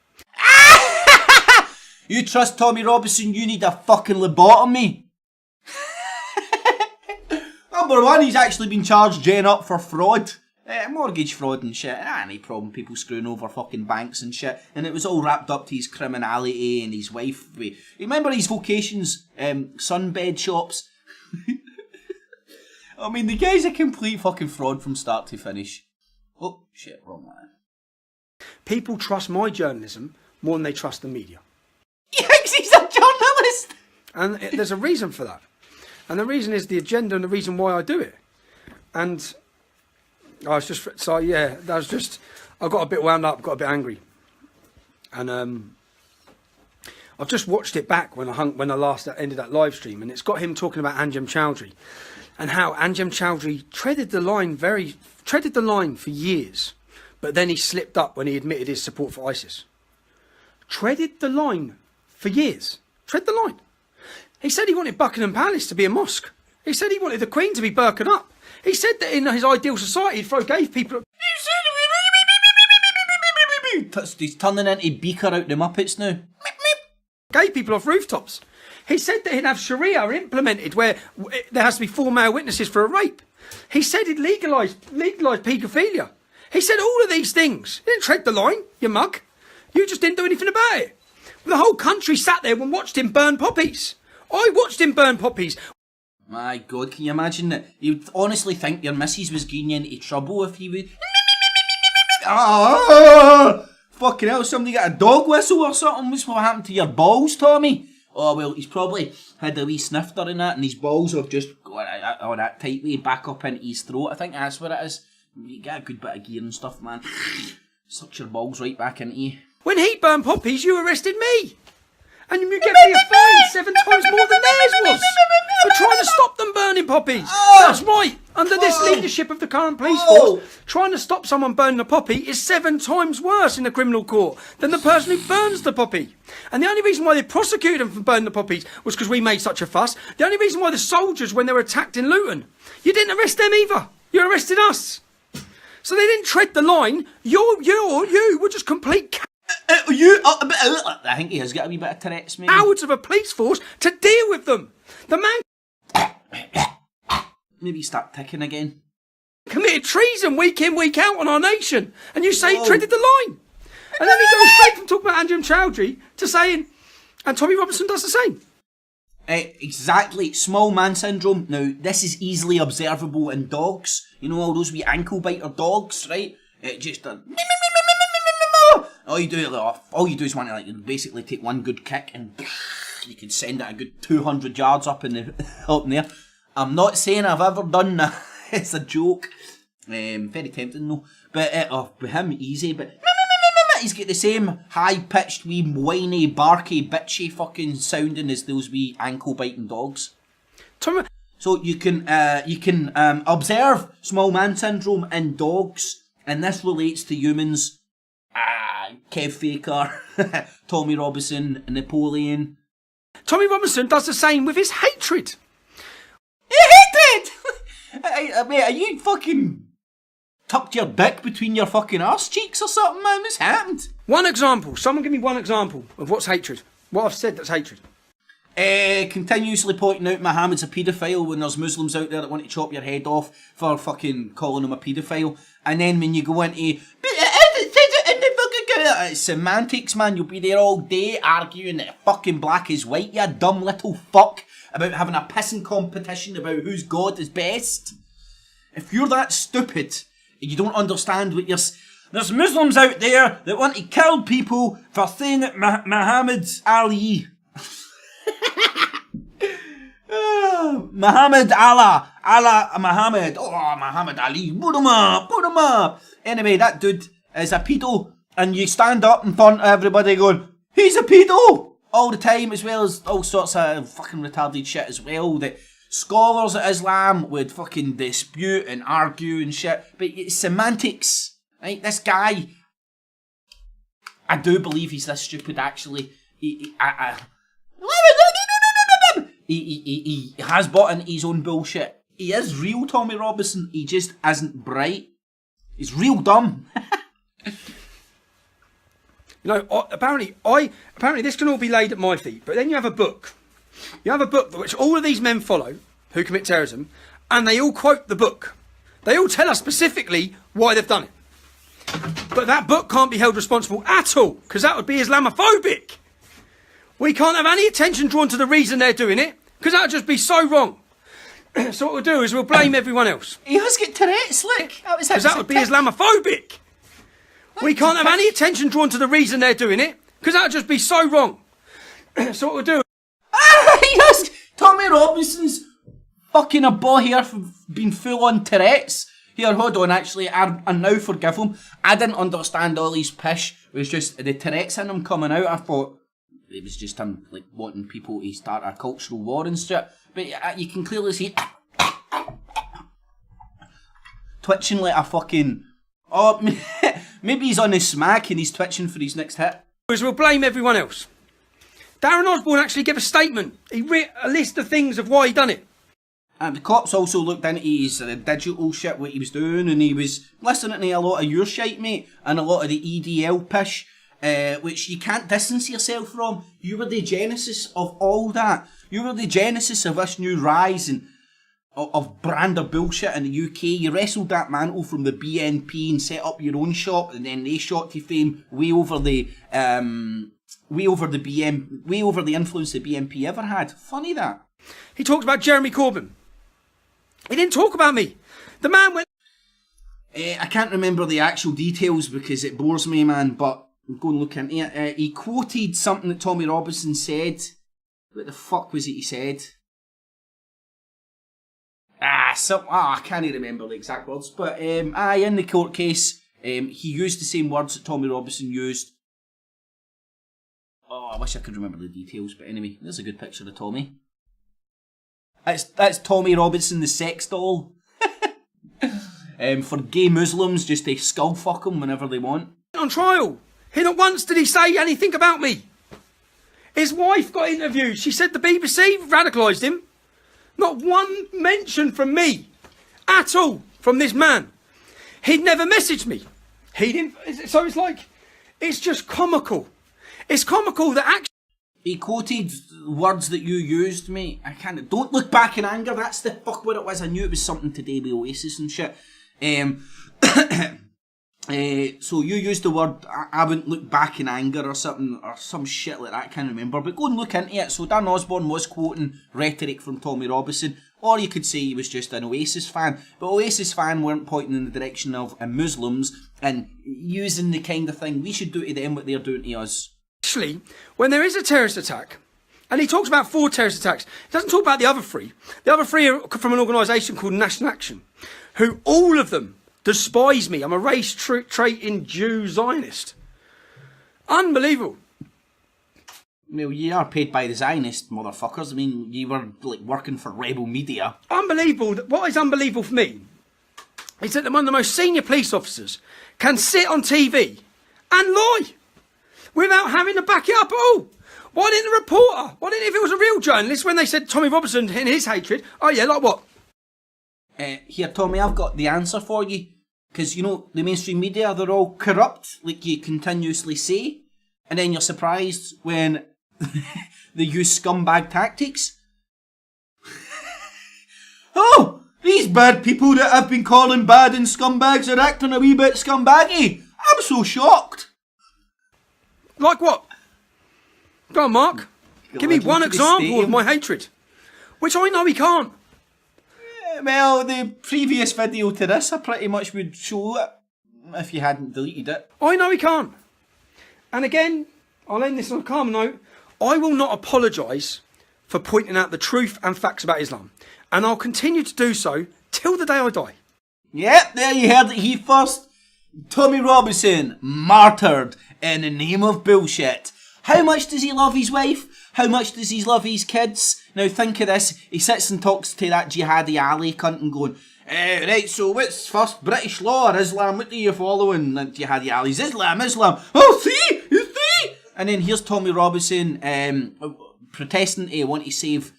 B: You trust Tommy Robinson, you need a fucking lobotomy. Number one, he's actually been charged Jen up for fraud. Mortgage fraud and shit. Any problem, people screwing over fucking banks and shit. And it was all wrapped up to his criminality and his wife. Remember his vocations, sunbed shops? I mean, the guy's a complete fucking fraud from start to finish. Oh, shit, wrong man.
C: People trust my journalism more than they trust the media.
B: Yes, he's a journalist!
C: And there's a reason for that. And the reason is the agenda and the reason why I do it. And I was just, so yeah, that was just, I got a bit wound up, got a bit angry. And I've just watched it back when I last ended that live stream, and it's got him talking about Anjem Chowdhury and how Anjem Chowdhury treaded the line for years, but then he slipped up when he admitted his support for ISIS. Treaded the line for years. Tread the line. He said he wanted Buckingham Palace to be a mosque. He said he wanted the Queen to be burquen up. He said that in his ideal society he'd throw gay people.
B: He's turning into Beaker out the Muppets now.
C: Gay people off rooftops. He said that he'd have Sharia implemented where there has to be 4 male witnesses for a rape. He said he'd legalise paedophilia. He said all of these things. He didn't tread the line, you mug. You just didn't do anything about it. The whole country sat there and watched him burn poppies. I watched him burn poppies.
B: My God, can you imagine that? You'd honestly think your missus was getting you into trouble if he would... Fucking hell, somebody got a dog whistle or something? What's what happened to your balls, Tommy? Oh, well, he's probably had a wee snifter in that, and his balls have just gone that tight way back up into his throat. I think that's what it is. You get a good bit of gear and stuff, man. Sucks your balls right back into you.
C: When he burned poppies, you arrested me. And you gave me a fine 7 times more than theirs was. for trying to stop them burning poppies. That's right. Under this leadership of the current police force, trying to stop someone burning a poppy is 7 times worse in the criminal court than the person who burns the poppy. And the only reason why they prosecuted them for burning the poppies was because we made such a fuss. The only reason why the soldiers, when they were attacked in Luton, you didn't arrest them either. You arrested us. So they didn't tread the line. You were just complete
B: I think he has got a wee bit of Tourette's, mate.
C: cowards of a police force to deal with them. The man
B: Maybe start ticking again.
C: committed treason week in, week out on our nation. And you say he treaded the line. And then he goes straight from talking about Andrew Chowdhury to saying, and Tommy Robinson does the same.
B: Exactly, small man syndrome. Now, this is easily observable in dogs. You know all those wee ankle biter dogs, right? It just all you do is want to like basically take one good kick and you can send it a good 200 yards up in there. I'm not saying I've ever done that. It's a joke. Very tempting though. But with him, easy. But he's got the same high-pitched, wee, whiny, barky, bitchy fucking sounding as those wee ankle-biting dogs. So you can observe small man syndrome in dogs, and this relates to humans. Kev Faker, Tommy Robinson, Napoleon.
C: Tommy Robinson does the same with his hatred.
B: Hatred! Mate, are you fucking tucked your dick between your fucking arse cheeks or something, man? What's happened?
C: One example. Someone give me one example of what's hatred. What I've said that's hatred.
B: Continuously pointing out Muhammad's a paedophile when there's Muslims out there that want to chop your head off for fucking calling him a paedophile. And then when you go into... It's semantics, man. You'll be there all day arguing that fucking black is white, you dumb little fuck, about having a pissing competition about whose God is best. If you're that stupid, you don't understand what you're... There's Muslims out there that want to kill people for saying that Muhammad Ali... Muhammad Muhammad. Oh, Muhammad Ali. Put him up. Anyway, that dude is a pedo, and you stand up in front of everybody going, he's a pedo! All the time, as well as all sorts of fucking retarded shit as well, that scholars of Islam would fucking dispute and argue and shit, but it's semantics, right? This guy, I do believe he's this stupid, actually. He has bought into his own bullshit. He is real, Tommy Robinson. He just isn't bright. He's real dumb.
C: You know, apparently this can all be laid at my feet, but then you have a book. You have a book which all of these men follow who commit terrorism, and they all quote the book. They all tell us specifically why they've done it. But that book can't be held responsible at all, because that would be Islamophobic. We can't have any attention drawn to the reason they're doing it, because that would just be so wrong. So what we'll do is we'll blame everyone else.
B: He has got Tourette's, look.
C: Because that would be Islamophobic. We can't have any attention drawn to the reason they're doing it, because that would just be so wrong. So what we'll do...
B: Yes! Tommy Robinson's fucking a boy here for being full on Tourette's. Here, hold on, actually, I now forgive him. I didn't understand all his pish. It was just the Tourette's in him coming out. I thought it was just him like wanting people to start a cultural war and shit. But you can clearly see twitching like a fucking... Oh, maybe he's on his smack and he's twitching for his next hit.
C: We'll blame everyone else. Darren Osborne actually gave a statement. He read a list of things of why he done it.
B: And the cops also looked into his digital shit, what he was doing, and he was listening to a lot of your shite, mate, and a lot of the EDL pish, which you can't distance yourself from. You were the genesis of all that. You were the genesis of this new rise and of brander bullshit in the UK. You wrestled that mantle from the BNP and set up your own shop, and then they shot to fame way over the influence the BNP ever had. Funny that.
C: He talked about Jeremy Corbyn. He didn't talk about me. The man went...
B: I can't remember the actual details because it bores me, man, but I'm going to look into it. He quoted something that Tommy Robinson said. What the fuck was it he said? I can't remember the exact words, but in the court case, he used the same words that Tommy Robinson used. Oh, I wish I could remember the details, but anyway, there's a good picture of Tommy. That's Tommy Robinson, the sex doll. For gay Muslims, just to skull fuck them whenever they want.
C: On trial. He not once did he say anything about me. His wife got interviewed. She said the BBC radicalised him. Not one mention from me at all from this man. He'd never messaged me. He didn't. So it's like, it's just comical. It's comical that actually.
B: He quoted words that you used, mate. I can't. Don't look back in anger. That's the fuck what it was. I knew it was something to do with Oasis and shit. So you used the word, I wouldn't look back in anger or something, or some shit like that, I can't remember, but go and look into it. So Dan Osborne was quoting rhetoric from Tommy Robinson, or you could say he was just an Oasis fan, but Oasis fan weren't pointing in the direction of Muslims and using the kind of thing we should do to them what they're doing to us.
C: Actually, when there is a terrorist attack, and he talks about 4 terrorist attacks, he doesn't talk about the other 3. The other 3 are from an organisation called National Action, who all of them despise me. I'm a race-traiting Jew Zionist. Unbelievable.
B: Well, you are paid by the Zionist motherfuckers. I mean, you were like working for Rebel Media.
C: Unbelievable. What is unbelievable for me is that one of the most senior police officers can sit on TV and lie without having to back it up at all. Why didn't the reporter? Why didn't, if it was a real journalist, when they said Tommy Robinson in his hatred, oh yeah, like what?
B: Here, Tommy, I've got the answer for you. Because, you know, the mainstream media, they're all corrupt, like you continuously say. And then you're surprised when they use scumbag tactics. Oh, these bad people that I've been calling bad and scumbags are acting a wee bit scumbaggy. I'm so shocked.
C: Like what? Go on, Mark. Give me one example of my hatred. Which I know he can't.
B: Well, the previous video to this, I pretty much would show it if you hadn't deleted it.
C: I know he can't. And again, I'll end this on a calm note. I will not apologise for pointing out the truth and facts about Islam. And I'll continue to do so till the day I die.
B: Yep, there you heard it here first. Tommy Robinson, martyred in the name of bullshit. How much does he love his wife? How much does he love his kids? Now think of this, he sits and talks to that Jihadi Ali cunt and going, right, so what's first, British law or Islam? What do you follow? And Jihadi Ali's Islam. Oh, see? You see? And then here's Tommy Robinson protesting to want to save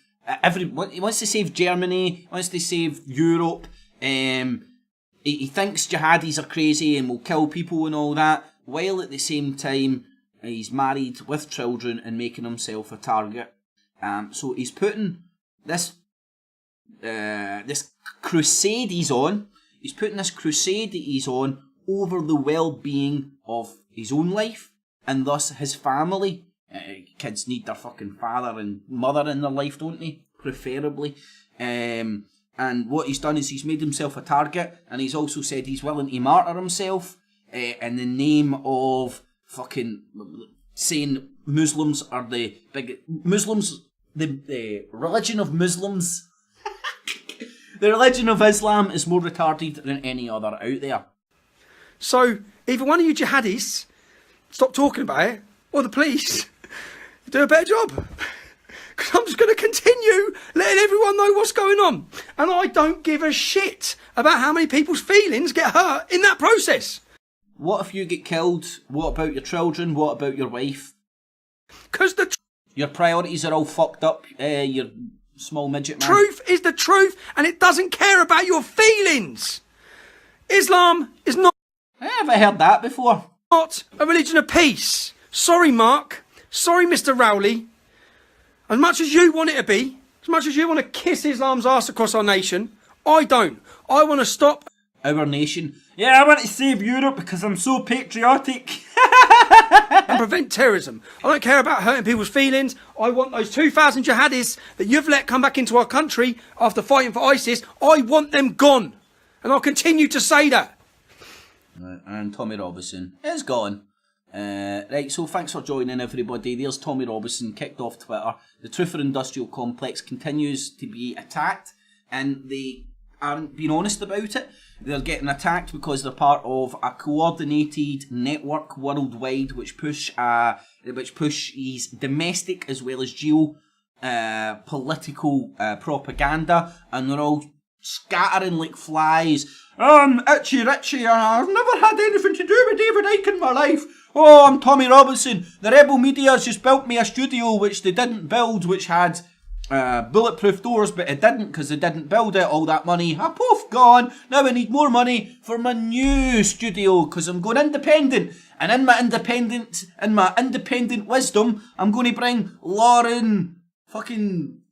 B: he wants to save Germany, he wants to save Europe. He thinks jihadis are crazy and will kill people and all that, while at the same time he's married with children and making himself a target. So he's putting this crusade he's on. He's putting this crusade that he's on over the well-being of his own life and thus his family. Kids need their fucking father and mother in their life, don't they? Preferably. And what he's done is he's made himself a target, and he's also said he's willing to martyr himself in the name of fucking saying Muslims are the big... Muslims... The religion of Muslims... The religion of Islam is more retarded than any other out there.
C: So, either one of you jihadis stop talking about it, or the police do a better job. Because I'm just going to continue letting everyone know what's going on. And I don't give a shit about how many people's feelings get hurt in that process.
B: What if you get killed? What about your children? What about your wife?
C: Because
B: your priorities are all fucked up, you small midget man.
C: Truth is the truth, and it doesn't care about your feelings. Islam is not...
B: Have I heard that before?
C: Not a religion of peace. Sorry, Mark. Sorry, Mr. Rowley. As much as you want it to be, as much as you want to kiss Islam's arse across our nation, I don't. I want to stop...
B: Our nation. Yeah, I want to save Europe because I'm so patriotic.
C: and prevent terrorism. I don't care about hurting people's feelings. I want those 2,000 jihadis that you've let come back into our country after fighting for ISIS. I want them gone. And I'll continue to say that.
B: And Tommy Robinson is gone. Right, so thanks for joining everybody. There's Tommy Robinson, kicked off Twitter. The Truther Industrial Complex continues to be attacked, and they aren't being honest about it. They're getting attacked because they're part of a coordinated network worldwide which pushes domestic as well as political propaganda, and they're all scattering like flies. Itchy Richie, I've never had anything to do with David Icke in my life. Oh, I'm Tommy Robinson. The rebel media has just built me a studio which they didn't build, which had bulletproof doors, but it didn't because they didn't build it. All that money, poof, gone. Now I need more money for my new studio because I'm going independent. And in my independent wisdom, I'm going to bring Lauren fucking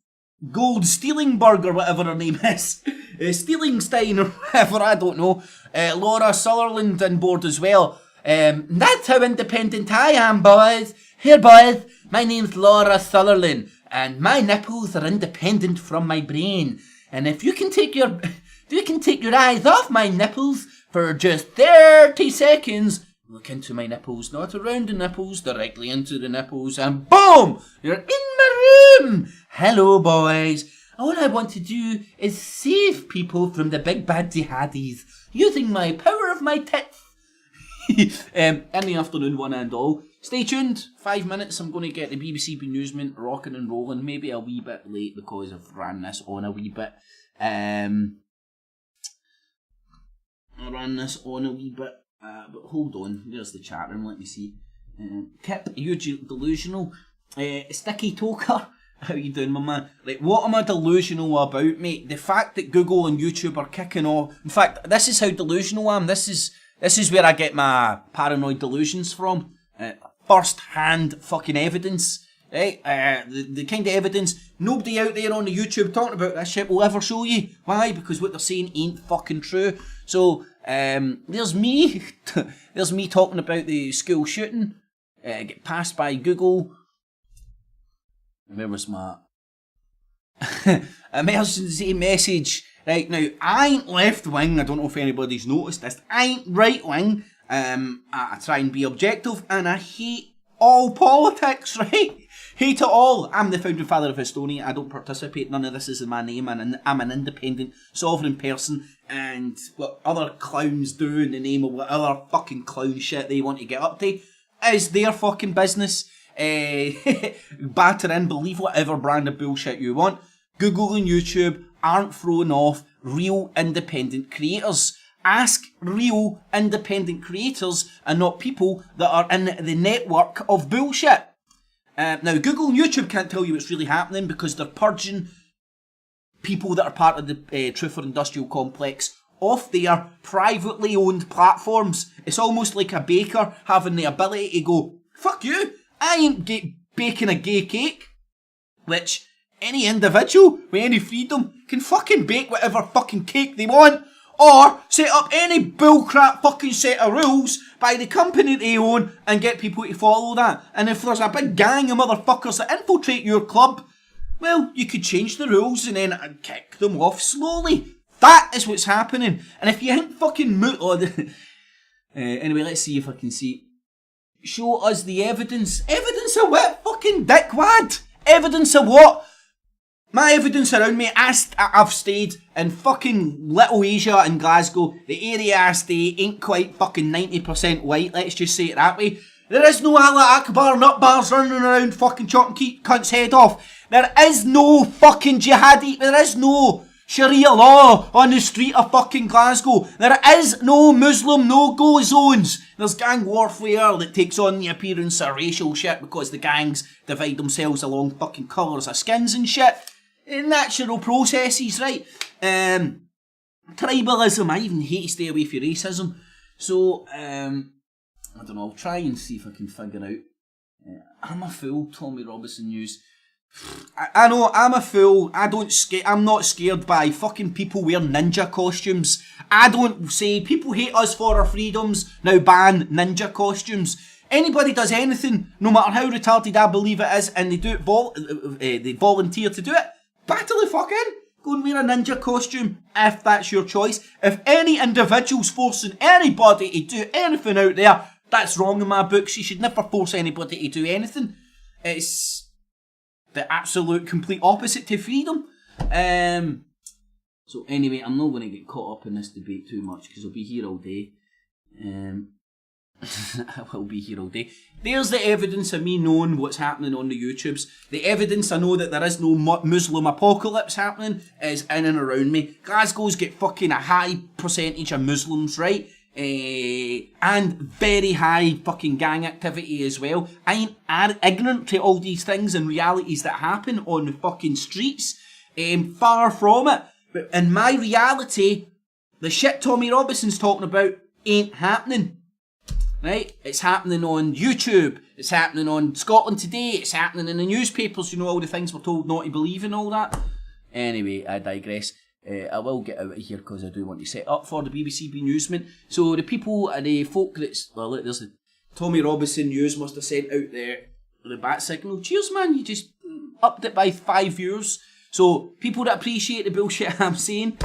B: Gold Stealingberg or whatever her name is. Stealingstein or whatever, I don't know. Laura Sutherland on board as well. That's how independent I am, boys. Here, boys, my name's Laura Sutherland, and my nipples are independent from my brain. And if you can take your eyes off my nipples for just 30 seconds, look into my nipples, not around the nipples, directly into the nipples, and boom! You're in my room! Hello, boys. All I want to do is save people from the big bad jihadis, using my power of my tits. In the afternoon, one and all. Stay tuned. 5 minutes. I'm going to get the BBC Newsman rocking and rolling. Maybe a wee bit late because I've ran this on a wee bit. But hold on. There's the chat room. Let me see. Kip, you delusional. Sticky Toker. How you doing, my man? Like, what am I delusional about, mate? The fact that Google and YouTube are kicking off. In fact, this is how delusional I am. This is where I get my paranoid delusions from. First-hand fucking evidence, right? The kind of evidence nobody out there on the YouTube talking about this shit will ever show you. Why? Because what they're saying ain't fucking true. So, there's me. There's me talking about the school shooting. Get passed by Google. Where was my emergency message? Right, now, I ain't left-wing. I don't know if anybody's noticed this. I ain't right-wing. I try and be objective, and I hate all politics, right? Hate it all. I'm the founding father of Estonia. I don't participate. None of this is in my name. I'm an independent, sovereign person, and what other clowns do in the name of whatever fucking clown shit they want to get up to is their fucking business. Batter in, believe whatever brand of bullshit you want. Google and YouTube aren't throwing off real independent creators. Ask real independent creators and not people that are in the network of bullshit. Now, Google and YouTube can't tell you what's really happening because they're purging people that are part of the Truth or Industrial Complex off their privately owned platforms. It's almost like a baker having the ability to go, fuck you, I ain't baking a gay cake. Which any individual with any freedom can fucking bake whatever fucking cake they want. Or set up any bullcrap fucking set of rules by the company they own and get people to follow that. And if there's a big gang of motherfuckers that infiltrate your club, well, you could change the rules and then kick them off slowly. That is what's happening. And if you ain't fucking anyway, let's see if I can see. Show us the evidence. Evidence of what? Fucking dickwad. Evidence of what? My evidence around me, I've stayed in fucking Little Asia in Glasgow. The area I stay ain't quite fucking 90% white, let's just say it that way. There is no Allah Akbar nut bars running around fucking chopping cunts' head off. There is no fucking jihadi, there is no Sharia law on the street of fucking Glasgow. There is no Muslim no-go zones. There's gang warfare that takes on the appearance of racial shit because the gangs divide themselves along fucking colours of skins and shit. Natural processes, right? Tribalism, I even hate to stay away from racism. So, I don't know, I'll try and see if I can figure out. I'm a fool, Tommy Robinson News. I know, I'm a fool. I'm not scared by fucking people wearing ninja costumes. I don't say people hate us for our freedoms, now ban ninja costumes. Anybody does anything, no matter how retarded I believe it is, and they do it, they volunteer to do it, battle the fuck in. Go and wear a ninja costume if that's your choice. If any individual's forcing anybody to do anything out there, that's wrong in my books. You should never force anybody to do anything. It's the absolute complete opposite to freedom. So anyway, I'm not going to get caught up in this debate too much because I'll be here all day. I will be here all day. There's the evidence of me knowing what's happening on the YouTubes. The evidence I know that there is no Muslim apocalypse happening is in and around me. Glasgow's got fucking a high percentage of Muslims, right? And very high fucking gang activity as well. I ain't ignorant to all these things and realities that happen on the fucking streets. Far from it. But in my reality, the shit Tommy Robinson's talking about ain't happening. Right? It's happening on YouTube. It's happening on Scotland Today. It's happening in the newspapers. You know, all the things we're told not to believe and all that. Anyway, I digress. I will get out of here because I do want to set up for the BBC B Newsman. So the people and the folk that's... Well, look, there's the Tommy Robinson News must have sent out the bat signal. Cheers, man. You just upped it by 5 viewers. So people that appreciate the bullshit I'm saying...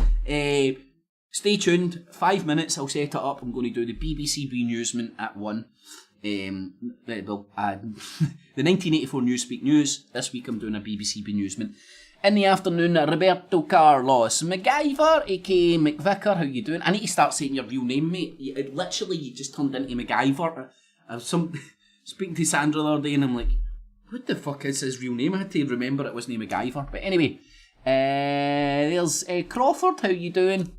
B: Stay tuned, 5 minutes, I'll set it up. I'm going to do the BBC B Newsman at 1. The 1984 Newspeak News. This week I'm doing a BBC B Newsman. In the afternoon, Roberto Carlos MacGyver, aka McVicker, how you doing? I need to start saying your real name, mate. You just turned into MacGyver. I was speaking to Sandra the other day and I'm like, what the fuck is his real name? I had to remember it wasn't MacGyver. But anyway, there's Crawford, how you doing?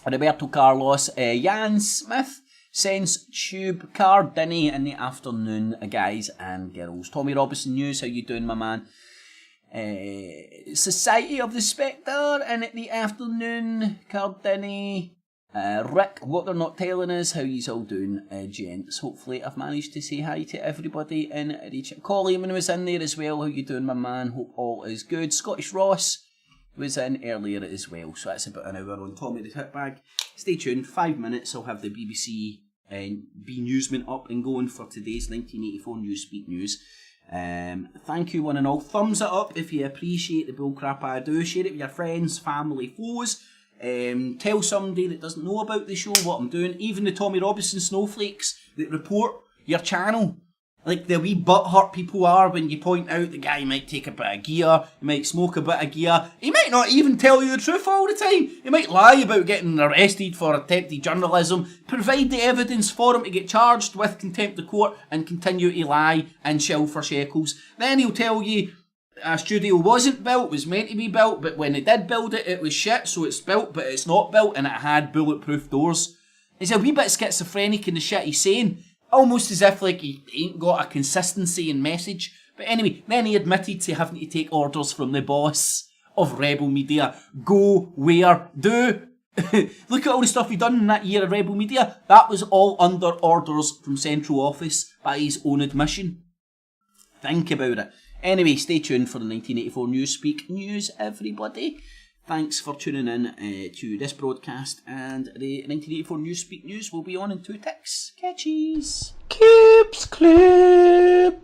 B: Roberto Carlos, Jan Smith sends tube car dinny in the afternoon, guys and girls. Tommy Robinson News, how you doing, my man? Society of the Spectre in the afternoon, car dinny. Rick, what they're not telling us, how yous all doing, gents. Hopefully I've managed to say hi to everybody in the chat. Coleman was in there as well, how you doing, my man? Hope all is good. Scottish Ross was in earlier as well, so that's about an hour on Tommy the Hitbag. Stay tuned, 5 minutes, I'll have the BBC B Newsman up and going for today's 1984 Newspeak News. Thank you one and all. Thumbs it up if you appreciate the bullcrap I do. Share it with your friends, family, foes. Tell somebody that doesn't know about the show what I'm doing. Even the Tommy Robinson snowflakes that report your channel. Like the wee butthurt people are when you point out the guy might take a bit of gear, he might smoke a bit of gear, he might not even tell you the truth all the time, he might lie about getting arrested for attempted journalism, provide the evidence for him to get charged with contempt of court and continue to lie and shill for shekels. Then he'll tell you a studio wasn't built, was meant to be built, but when they did build it, it was shit, so it's built, but it's not built and it had bulletproof doors. He's a wee bit schizophrenic in the shit he's saying. Almost as if like he ain't got a consistency in message. But anyway, then he admitted to having to take orders from the boss of Rebel Media. Go, where, do. Look at all the stuff he done in that year of Rebel Media. That was all under orders from central office by his own admission. Think about it. Anyway, stay tuned for the 1984 Newspeak News, everybody. Thanks for tuning in to this broadcast, and the 1984 Newspeak News will be on in 2 ticks. Catchies!
A: Cips clip.